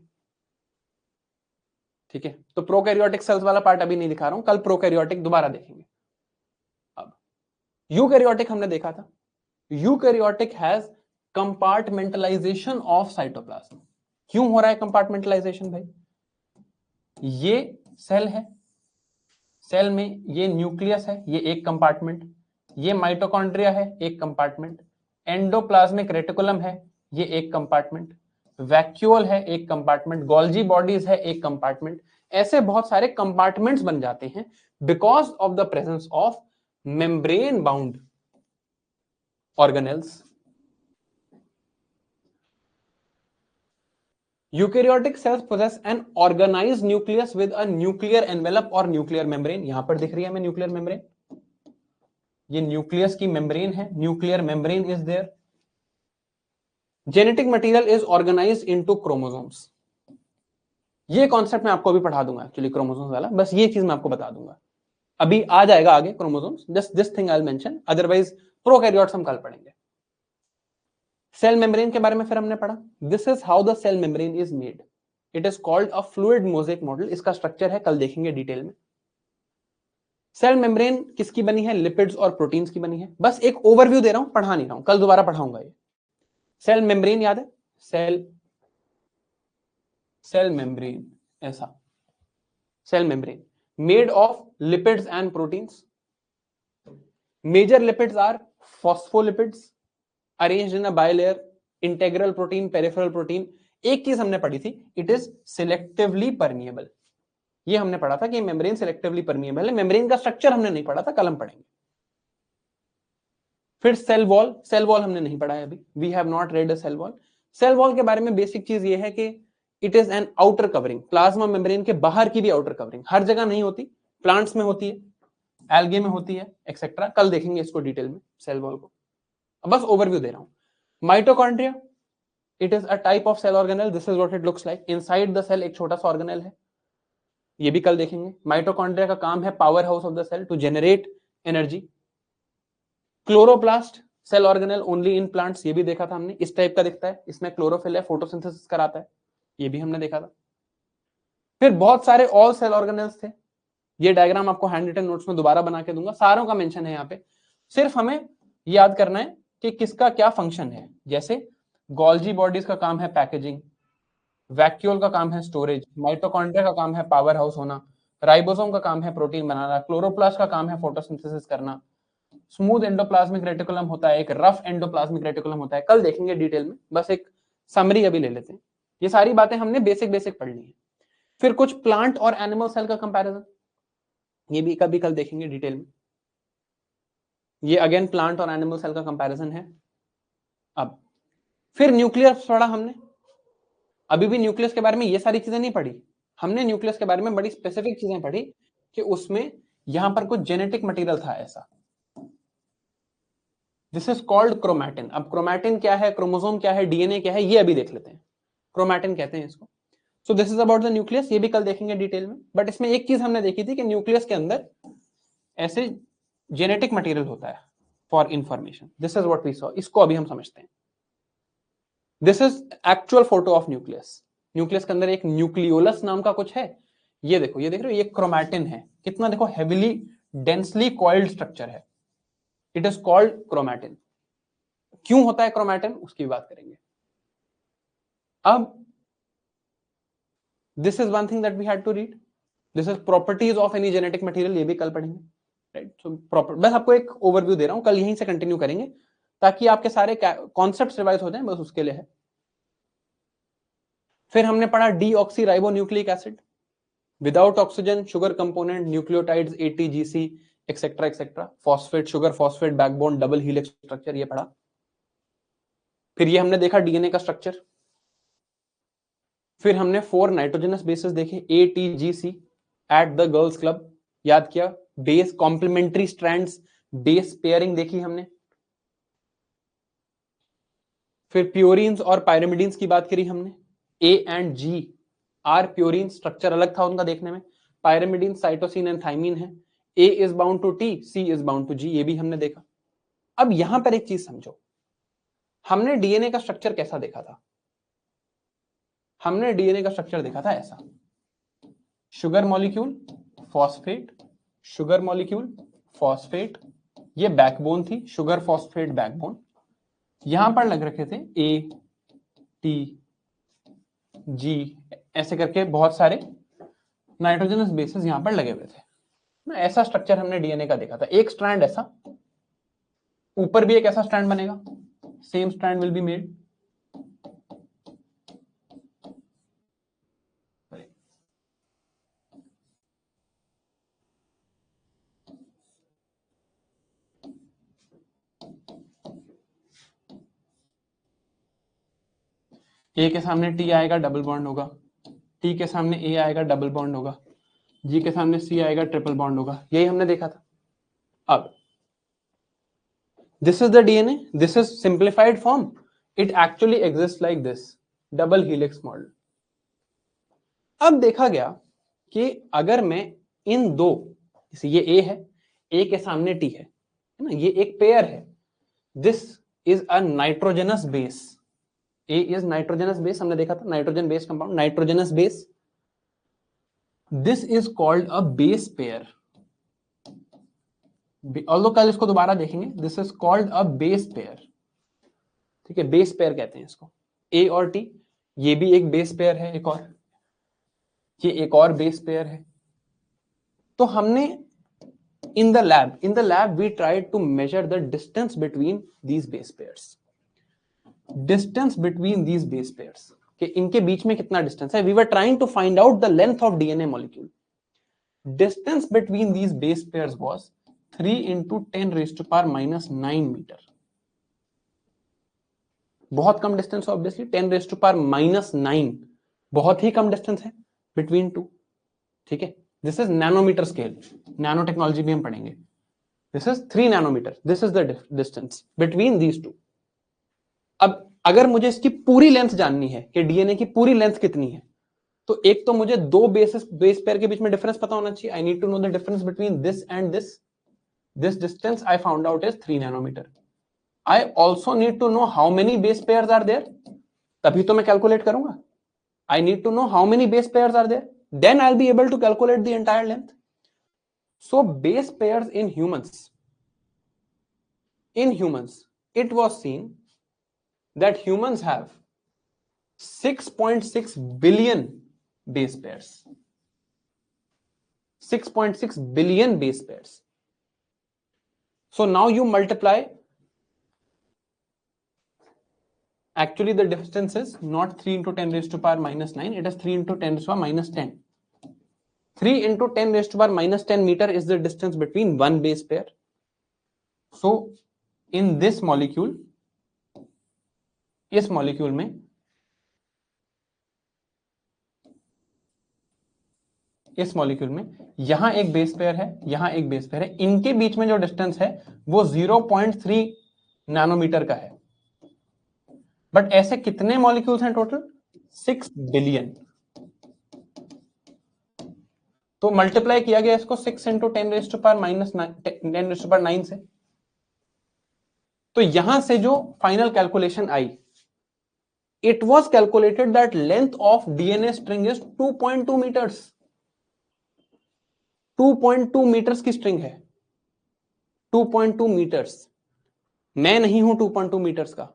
ठीक है, तो प्रोकैरियोटिक सेल्स वाला पार्ट अभी नहीं दिखा रहा हूं, कल प्रोकैरियोटिक दोबारा देखेंगे. अब यूकैरियोटिक हमने देखा था. Eukaryotic has compartmentalisation of cytoplasm. क्यों हो रहा है कंपार्टमेंटलाइजेशन भाई? ये सेल है, सेल में ये न्यूक्लियस है, ये एक कंपार्टमेंट, ये माइटोकॉन्ड्रिया है, एक कंपार्टमेंट, एंडोप्लाज्मिक रेटिकुलम है, ये एक कंपार्टमेंट, वैक्यूल है, एक कंपार्टमेंट, गोल्जी बॉडीज है, एक कंपार्टमेंट. ऐसे बहुत सारे कंपार्टमेंट्स बन जाते हैं because of the presence of membrane bound organelles. Eukaryotic cells possess an organized nucleus with a nuclear envelope or nuclear membrane. यहां पर दिख रही है हमें न्यूक्लियर मेम्ब्रेन, ये न्यूक्लियस की मेम्ब्रेन है, nuclear membrane is there. Genetic material is organised into chromosomes. ये कॉन्सेप्ट मैं आपको अभी पढ़ा दूंगा एक्चुअली, क्रोमोसोम्स वाला, बस ये चीज मैं आपको बता दूंगा, अभी आ जाएगा आगे chromosomes. Just this thing I will mention, otherwise prokaryotes हम कल पढ़ेंगे. सेल मेम्ब्रेन के बारे में फिर हमने पढ़ा. This is how the cell membrane is made. It is called a fluid mosaic model. इसका स्ट्रक्चर है, कल देखेंगे डिटेल में. सेल मेम्ब्रेन किसकी बनी है? लिपिड्स और प्रोटीन्स की बनी है. बस एक ओवरव्यू दे रहा हूं, पढ़ा नहीं रहा हूं, कल दोबारा पढ़ाऊंगा. ये सेल मेम्ब्रेन याद है? सेल मेम्ब्रेन ऐसा, cell membrane made of lipids and proteins. Major lipids are phospholipids arranged in a bilayer, integral protein, peripheral protein. एक चीज हमने पढ़ी थी, इट इज सिलेक्टिवली परमिएबल. ये हमने पढ़ा था कि मेम्ब्रेन सिलेक्टिवली परमिएबल है. मेम्ब्रेन का स्ट्रक्चर हमने नहीं पढ़ा था, कल हम पढ़ेंगे. फिर सेल वॉल, सेल वॉल हमने नहीं पढ़ा है अभी, we have not read a cell wall. Cell wall के बारे में बेसिक चीज ये है कि it is an outer covering. Plasma membrane के बाहर की भी आउटर कवरिंग, हर जगह नहीं होती, प्लांट्स में होती है, एल्गे में होती है, एक्सेट्रा. कल देखेंगे इसको डिटेल में सेल वॉल को, बस ओवरव्यू दे रहा हूं. Mitochondria, it is a type of cell organelle. This is what it looks like. Inside the cell एक छोटा सा ऑर्गेनेल है, ये भी कल देखेंगे. माइटोकॉन्ड्रिया का काम है power house of the cell to generate energy. Chloroplast cell organelle only in plants, ये भी देखा था हमने, इस टाइप का दिखता है, इसमें क्लोरोफिल है, फोटोसिंथेसिस कराता है, ये भी हमने देखा था. फिर बहुत सारे ऑल सेल ऑर्गेनेल्स थे. ये डायग्राम आपको हैंड रिटन नोट्स में दोबारा बना के दूंगा, सारों का मेंशन है यहाँ पे. सिर्फ हमें याद करना है कि किसका क्या फंक्शन है. जैसे गोल्जी बॉडीज का काम है पैकेजिंग, वैक्यूल का काम है स्टोरेज, माइटोकॉन्ड्रिया का काम है पावर हाउस होना, राइबोसोम का काम है प्रोटीन बनाना, क्लोरोप्लास्ट का काम है फोटोसिंथेसिस करना, स्मूथ एंडोप्लाज्मिक रेटिकुलम होता है, एक रफ एंडोप्लाज्मिक रेटिकुलम होता है, कल देखेंगे डिटेल में, बस एक समरी अभी ले लेते हैं. ये सारी बातें हमने बेसिक बेसिक पढ़ ली है. फिर कुछ प्लांट और एनिमल सेल का कंपैरिजन, ये भी कभी कल देखेंगे डिटेल में. ये अगेन प्लांट और एनिमल सेल का कंपैरिजन है. अब फिर न्यूक्लियस पढ़ा हमने, अभी भी न्यूक्लियस के बारे में ये सारी चीजें नहीं पढ़ी हमने. न्यूक्लियस के बारे में बड़ी स्पेसिफिक चीजें पढ़ी कि उसमें यहां पर कुछ जेनेटिक मटेरियल था ऐसा. This is called chromatin. अब क्रोमैटिन क्या है, क्रोमोसोम क्या है, डीएनए क्या है, ये अभी देख लेते हैं. क्रोमैटिन कहते हैं इसको. सो this is about the nucleus, ये भी कल देखेंगे डिटेल में। बट इसमें एक चीज हमने देखी थी कि न्यूक्लियस के अंदर ऐसे जेनेटिक मटेरियल होता है for information. This is what we saw, इसको अभी हम समझते हैं। This is actual photo of nucleus. Nucleus के अंदर एक न्यूक्लियोलस नाम का कुछ है, ये देखो, ये देख रहे हो, ये क्रोमैटिन है, कितना देखो हेविली डेंसली कॉइल्ड स्ट्रक्चर है, इट इज कॉल्ड क्रोमैटिन। क्यों होता है क्रोमैटिन, उसकी बात करेंगे। अब this is one thing that we had to read, this is properties of any genetic material, ये भी कल पढ़ेंगे, राइट। सो प्रॉपर, बस आपको एक ओवरव्यू दे रहा हूं, कल यहीं से कंटिन्यू करेंगे ताकि आपके सारे कॉन्सेप्ट्स रिवाइज हो जाएं, बस उसके लिए है। फिर हमने पढ़ा deoxy ribo nucleic acid, without oxygen sugar component, nucleotides ATGC etcetera etcetera, phosphate sugar phosphate backbone double helix structure, ये पढ़ा। फिर ये हमने देखा डीएनए का स्ट्रक्चर। फिर हमने 4 नाइट्रोजनस बेसेस देखे, A T G C at the girls club, याद किया, base complementary strands, base pairing देखी हमने। फिर प्योरीन्स और पायरिमिडीन्स की बात करी हमने, A and G are purine, structure अलग था उनका देखने में, पायरिमिडीन साइटोसिन एंड थाइमीन है, A is bound to T, C is bound to G, ये भी हमने देखा। अब यहां पर एक चीज समझो, हमने डीएनए का स्ट्रक्चर कैसा देखा था, हमने डीएनए का स्ट्रक्चर देखा था ऐसा, sugar molecule phosphate, sugar molecule phosphate, ये बैकबोन थी, शुगर फॉस्फेट बैकबोन, यहां पर लग रखे थे ए टी जी, ऐसे करके बहुत सारे नाइट्रोजनस बेसेस यहां पर लगे हुए थे ना। ऐसा स्ट्रक्चर हमने डीएनए का देखा था, एक स्ट्रैंड ऐसा, ऊपर भी एक ऐसा स्ट्रैंड बनेगा, same strand will be made, A के सामने टी आएगा डबल बॉन्ड होगा, टी के सामने ए आएगा डबल बॉन्ड होगा, जी के सामने सी आएगा ट्रिपल बॉन्ड होगा, यही हमने देखा था। अब this is the DNA, this is simplified form, it actually exist like this, double helix model. अब देखा गया कि अगर मैं इन दो, जैसे ये ए है, ए के सामने टी है ना, ये एक पेयर है, this is a nitrogenous base, A is nitrogenous base, हमने देखा था nitrogen base compound, nitrogenous base, this is called a base pair, although कल इसको दोबारा देखेंगे, this is called a base pair, ठीक है, बेस पेयर कहते हैं इसको। ए और टी, ये भी एक बेस पेयर है, एक और, ये एक और बेस पेयर है। तो हमने in the lab we tried to measure the distance between these base pairs, distance between these base pairs, कि इनके बीच में कितना डिस्टेंस है। we were trying to find out the length of DNA molecule, distance between these base pairs was 3 into 10 raised to power minus 9 meter, बहुत कम distance है obviously, 10 raised to power minus 9 बहुत ही कम डिस्टेंस है between two, ठीक है। This is nanometre scale, nano technology भी हम पढ़ेंगे। This is 3 nanometre, this is the distance between these two. अब अगर मुझे इसकी पूरी लेंथ जाननी है कि डीएनए की पूरी लेंथ कितनी है, तो एक तो मुझे दो बेस पेयर के बीच में डिफरेंस पता होना चाहिए, I need to know the difference between this and this, this distance I found out is 3 nanometre. I also need to know how many base pairs are there, तभी तो मैं calculate करूंगा। I need to know how many base pairs are there, then I'll be able to calculate the entire length. So base pairs in humans, it was seen that humans have 6.6 billion base pairs, 6.6 billion base pairs. So now you multiply, actually the distance is not 3 into 10 raised to power minus 9, it is 3 into 10 raised to power minus 10. 3 into 10 raised to power minus 10 meter is the distance between one base pair. So in this molecule, इस molecule में, इस molecule में यहां एक base pair है, यहां एक base pair है, इनके बीच में जो डिस्टेंस है वो 0.3 नैनोमीटर का है। बट ऐसे कितने मॉलिक्यूल्स हैं टोटल? 6 बिलियन। तो मल्टीप्लाई किया गया इसको 6 इंटू 10⁻⁹ से। तो यहां से जो फाइनल कैलकुलेशन आई, it was calculated that length of DNA string is 2.2 metres. 2.2 metres की स्ट्रिंग है, 2.2 मीटर्स। मैं नहीं हूं 2.2 मीटर्स का,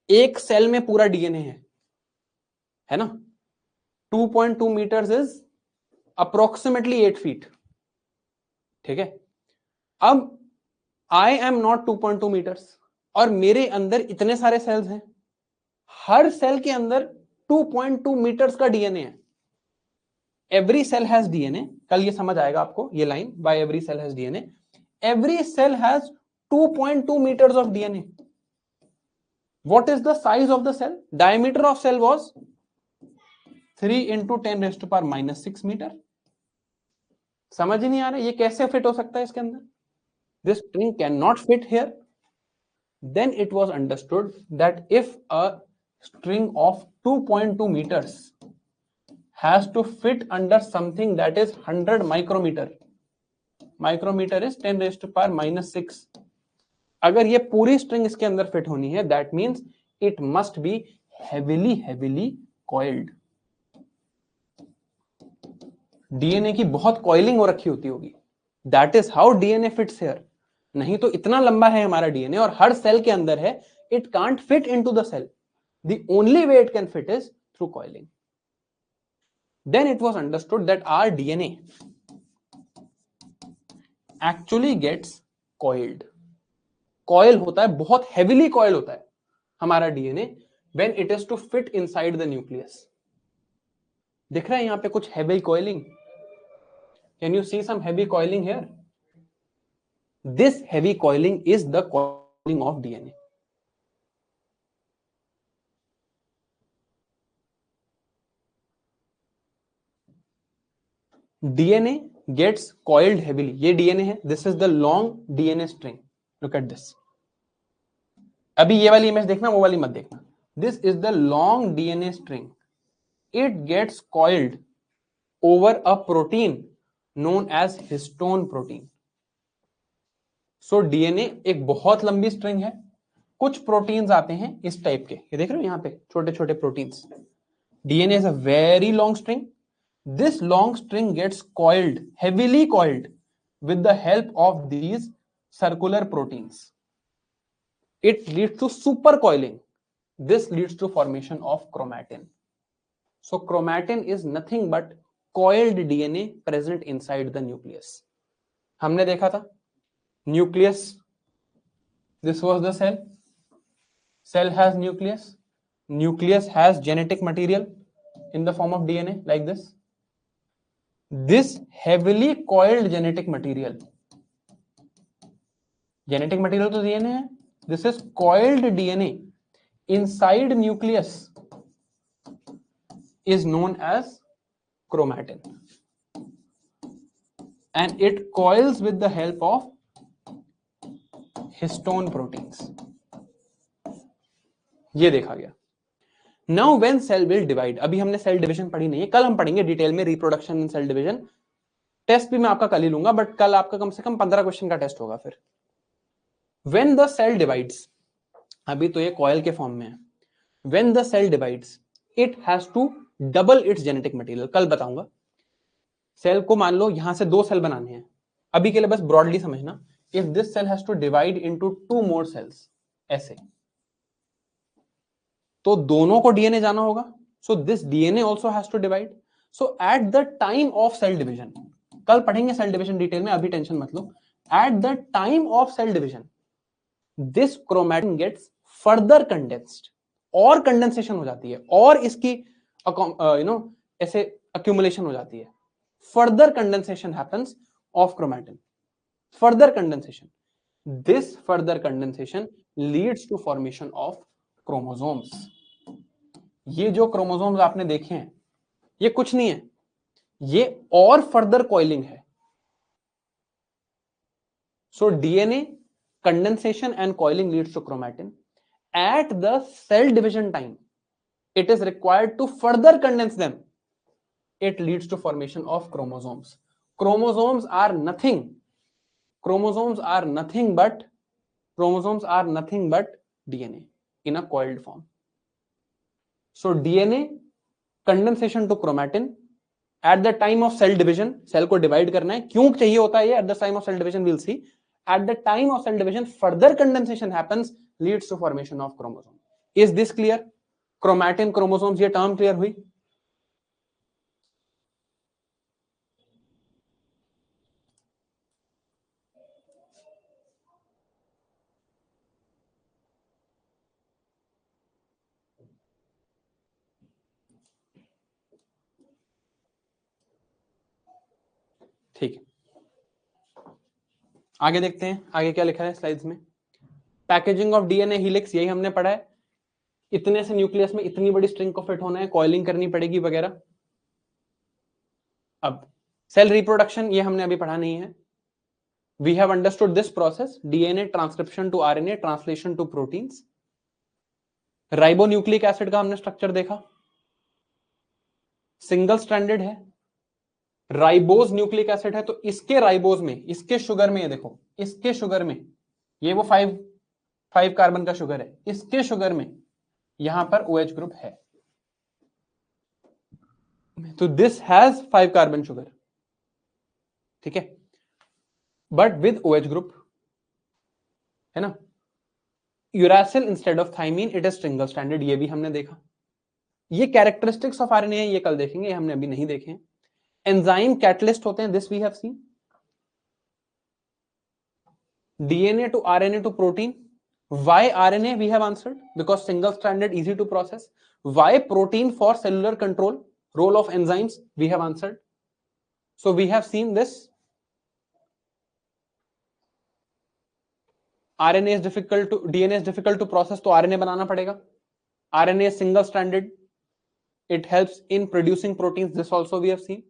एक सेल में पूरा डीएनए है ना। 2.2 मीटर्स इज अप्रोक्सीमेटली 8 फीट। ठीक है, अब आई एम नॉट 2.2 मीटर्स और मेरे अंदर इतने सारे सेल्स हैं, हर सेल के अंदर 2.2 मीटर्स का डीएनए है। एवरी सेल हैज डीएनए, कल ये समझ आएगा आपको ये line, by every cell has DNA. Every cell has 2.2 meters of DNA. What is the size of the cell? Diameter of cell was 3 into 10⁻⁻6 meter. समझ ही नहीं आ रहा ये कैसे फिट हो सकता है इसके अंदर? This string cannot fit here. Then it was understood that if a string of 2.2 meters has to fit under something that is 100 micrometer, micrometer is 10⁻⁻6, अगर ये पूरी स्ट्रिंग इसके अंदर फिट होनी है, that means it must B heavily coiled. DNA की बहुत coiling हो रखी होती होगी, that is how DNA fits here. नहीं तो इतना लंबा है हमारा डीएनए और हर सेल के अंदर है, it can't fit into the cell. The only way it can fit is through coiling. Then it was understood that our DNA actually gets coiled. Coil होता है, बहुत हेविली कॉइल होता है हमारा DNA when it is to fit inside the nucleus. दिख रहा है यहां पे कुछ heavy coiling? Can you see some heavy coiling here? This heavy coiling is the coiling of DNA. DNA gets coiled heavily. ये डीएनए है, this is the long DNA string, look at this. अभी ये वाली image देखना, वो वाली मत देखना। This is the long DNA string, it gets coiled over a protein known as histone protein. So DNA एक बहुत लंबी स्ट्रिंग है, कुछ प्रोटीन्स आते हैं इस टाइप के, ये देख रहे हो यहां पे छोटे छोटे proteins. DNA is a very long string. This long string gets coiled, heavily coiled with the help of these circular proteins. It leads to supercoiling. This leads to formation of chromatin. So chromatin is nothing but coiled DNA present inside the nucleus. हमने देखा था nucleus. This was the cell. Cell has nucleus. Nucleus has genetic material in the form of DNA like this. This heavily coiled genetic material तो DNA है. This is coiled DNA inside nucleus is known as chromatin, and it coils with the help of histone proteins. ये देखा गया. Now when cell will divide, अभी हमने cell division पढ़ी नहीं है, कल हम पढ़ेंगे डिटेल में reproduction in cell division. Test भी मैं आपका कल ही लूंगा, बट कल आपका कम से कम 15 क्वेश्चन का टेस्ट होगा। फिर when the cell divides, अभी तो ये कॉयल के फॉर्म में है, when the cell divides it has to double its genetic material। कल बताऊंगा। सेल को मान लो यहां से 2 सेल बनाने हैं, अभी के लिए बस ब्रॉडली समझना। If this cell has to divide into 2 more cells, ऐसे, तो दोनों को डीएनए जाना होगा। So this DNA also has to divide. So at the time of cell division, कल पढ़ेंगे सेल डिवीजन डिटेल में, अभी टेंशन मत लो। At the time of cell division this chromatin gets further condensed, और कंडेंसेशन हो जाती है, और इसकी ऐसे अक्यूमुलेशन हो जाती है। Further condensation happens of chromatin, further condensation. This further condensation leads to formation of chromosomes. ये जो क्रोमोसोम्स आपने देखे हैं, ये कुछ नहीं है, ये और फर्दर कॉइलिंग है। So DNA condensation and coiling leads to chromatin. At the cell division time, it is required to further condense them. it leads to formation of chromosomes. Chromosomes are nothing but DNA in a coiled form. So DNA condensation to chromatin at the time of cell division, cell को divide करना है, क्यों चाहिए होता है ये? At the time of cell division we'll see. At the time of cell division further condensation happens, leads to formation of chromosome. Is this clear? Chromatin, chromosomes, ये term clear हुई? ठीक है, आगे देखते हैं आगे क्या लिखा है स्लाइड्स में. पैकेजिंग ऑफ डीएनए हेलिक्स, यही हमने पढ़ा है. इतने से न्यूक्लियस में इतनी बड़ी स्ट्रिंग को फिट होना है, कॉइलिंग करनी पड़ेगी वगैरह. अब सेल रिप्रोडक्शन ये हमने अभी पढ़ा नहीं है. We have understood this process, DNA transcription to RNA, translation to proteins. Ribonucleic acid का हमने स्ट्रक्चर देखा, सिंगल स्ट्रैंडेड है. राइबोज न्यूक्लिक एसिड है, तो इसके राइबोज में, इसके शुगर में, ये देखो इसके शुगर में, ये वो 5 कार्बन का शुगर है, इसके शुगर में यहां पर OH ग्रुप है. तो दिस हैज 5 कार्बन शुगर, ठीक है, बट विद OH ग्रुप, है ना. Uracil instead of thymine, it is single stranded, ये भी हमने देखा. ये कैरेक्टरिस्टिक्स ऑफ आरएनए है, ये कल देखेंगे, ये हमने अभी नहीं देखे हैं. एंजाइम कैटलिस्ट होते हैं, this we have seen. DNA to RNA to protein. Why RNA? We have answered, because single stranded, easy to process. Why protein? For cellular control, role of enzymes, we have answered. So we have seen this. RNA is difficult to, DNA is difficult to process, तो RNA बनाना पड़ेगा. RNA is single stranded, it helps in producing proteins, this also we have seen.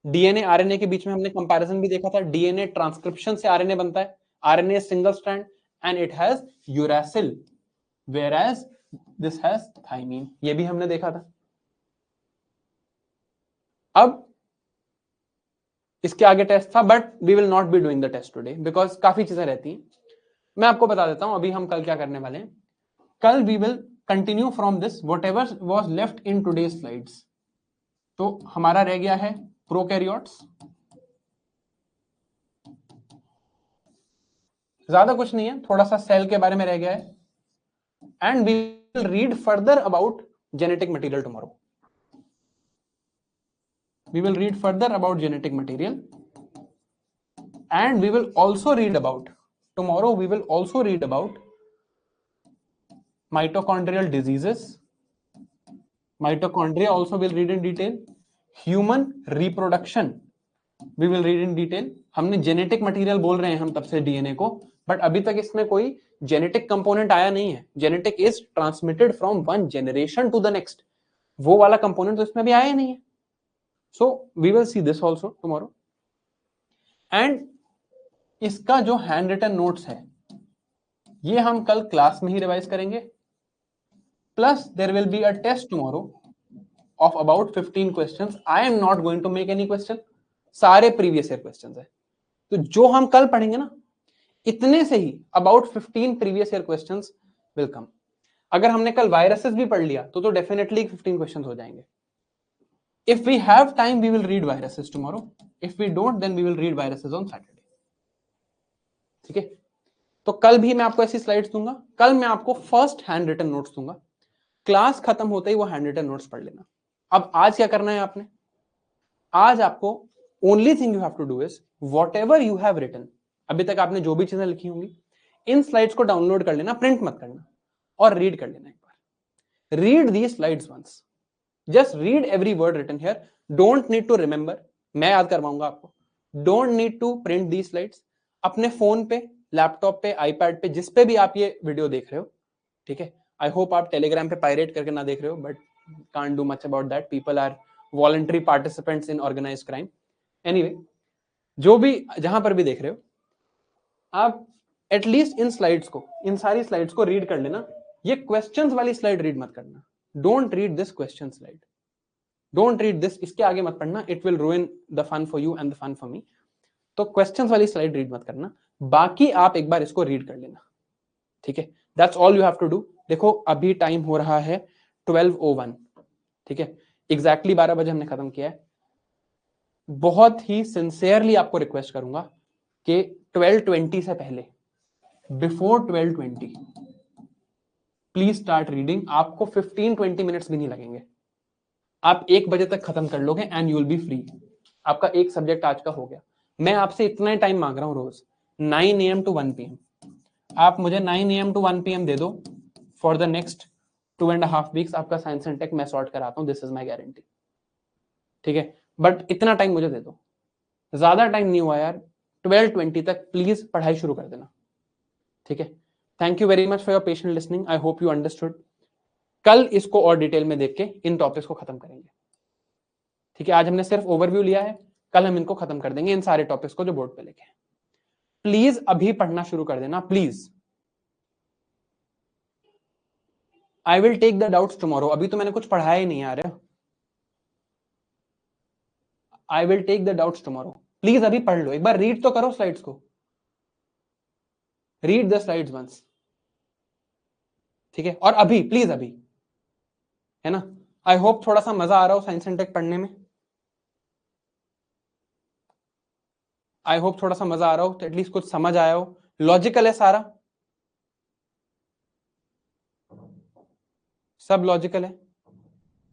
DNA RNA के बीच में हमने comparison भी देखा था. DNA transcription से RNA बनता है, RNA is single strand and it has uracil, whereas this has thymine, ये भी हमने देखा था. अब इसके आगे टेस्ट था, but we will not be doing the test today because काफी चीजें रहती हैं. मैं आपको बता देता हूं अभी हम कल क्या करने वाले हैं. कल we will continue from this whatever was left in today's slides. तो हमारा रह गया है प्रोकैरियोट्स, ज्यादा कुछ नहीं है, थोड़ा सा सेल के बारे में रह गया है. And we will read further about genetic material tomorrow. We will read further about genetic material, and we will also read about, tomorrow we will also read about mitochondrial diseases. Mitochondria also will read in detail. Human reproduction we will read in detail. हमने genetic material बोल रहे हैं हम तब से DNA को, but अभी तक इसमें कोई जेनेटिक कंपोनेंट आया नहीं है. Genetic is transmitted from one generation to the next, वो वाला कंपोनेंट तो इसमें भी आया ही नहीं है. So we will see this also tomorrow. And इसका जो हैंड रिटन नोट्स है ये हम कल क्लास में ही रिवाइज करेंगे. Plus there will be a test tomorrow of about 15 questions. I am not going to make any question, सारे प्रीवियस ईयर क्वेश्चंस है. तो जो हम कल पढ़ेंगे ना, इतने से ही about 15 previous year questions will come. अगर हमने कल वायरसेस भी पढ़ लिया तो डेफिनेटली 15 क्वेश्चंस हो जाएंगे. If we have time, we will read viruses tomorrow. If we don't, then we will read viruses on Saturday. ठीक है, तो कल भी मैं आपको ऐसी स्लाइड्स दूंगा. कल मैं आपको फर्स्ट हैंड रिटन नोट्स दूंगा. क्लास खत्म होते ही वो हैंड रिटन नोट्स पढ़ लेना. अब आज क्या करना है आपने, आज आपको only thing you have to do is whatever you have written, अभी तक आपने जो भी चीजें लिखी होंगी, इन स्लाइड्स को डाउनलोड कर लेना, प्रिंट मत करना, और रीड कर लेना एक बार. Read the slides once. Just read every word written here. Don't need to remember. मैं याद करवाऊंगा आपको. Don't need to print these slides. अपने फोन पे, लैपटॉप पे, आईपैड पे, जिस पे भी आप ये वीडियो देख रहे हो, ठीक है. आई होप आप टेलीग्राम पे पायरेट करके ना देख रहे हो, but can't do much about that. People are voluntary participants in organized crime. Anyway, जो भी जहां पर भी देख रहे हो, आप एटलीस्ट इन स्लाइड्स को, इन सारी स्लाइड्स को रीड कर लेना. ये क्वेश्चंस वाली स्लाइड रीड मत करना. Don't read this question slide. Don't read this, इसके आगे मत पढ़ना, it will ruin the fun for you and the fun for me. तो क्वेश्चंस वाली स्लाइड रीड मत करना, बाकी आप एक बार इसको रीड कर लेना, ठीक है। That's all you have to do. देखो अभी टाइम हो रहा है 12:01, ठीक है, एग्जैक्टली 12 बजे हमने खत्म किया है। बहुत ही सिंसियरली आपको रिक्वेस्ट करूंगा कि 12:20 से पहले, बिफोर 12:20 प्लीज स्टार्ट रीडिंग। आपको 15-20 मिनट्स भी नहीं लगेंगे, आप 1 बजे तक खत्म कर लोगे and you will be free. आपका एक सब्जेक्ट आज का हो गया। मैं आपसे इतना ही टाइम मांग रहा हूं रोज, 9 AM to 1 PM। आप मुझे 9 AM to 1 PM दे दो फॉर द नेक्स्ट 2.5 वीक्स, आपका साइंस एंड टेक मैं सॉर्ट कराता हूं, दिस इज माई गारंटी, ठीक है। बट इतना टाइम मुझे दे दो, ज्यादा टाइम नहीं हुआ यार, 12:20 तक प्लीज पढ़ाई शुरू कर देना, ठीक है। Thank you very much for your patient listening, I hope you understood. कल इसको और डिटेल में देख के इन टॉपिक्स को खत्म करेंगे, ठीक है। आज हमने सिर्फ ओवरव्यू लिया है, कल हम इनको खत्म कर देंगे, इन सारे टॉपिक्स को जो बोर्ड पे लिखे हैं। प्लीज अभी पढ़ना शुरू कर देना, please. I will take the doubts tomorrow, अभी तो मैंने कुछ पढ़ाया ही नहीं यार। I will take the doubts tomorrow, please अभी पढ़ लो, एक बार रीड तो करो स्लाइड्स को, रीड द स्लाइड्स वंस, ठीक है। और अभी प्लीज अभी, है ना। आई होप थोड़ा सा मजा आ रहा हो साइंस एंड टेक पढ़ने में, आई होप थोड़ा सा मजा आ रहा हो, तो एटलीस्ट कुछ समझ आया हो। लॉजिकल है सारा, सब लॉजिकल है,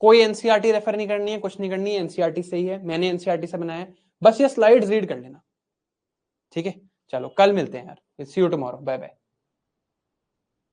कोई एनसीईआरटी रेफर नहीं करनी है, कुछ नहीं करनी है, एनसीईआरटी से ही है, मैंने एनसीईआरटी से बनाया है, बस ये स्लाइड्स रीड कर लेना, ठीक है। चलो कल मिलते हैं यार, सी यू टुमारो, बाय बाय।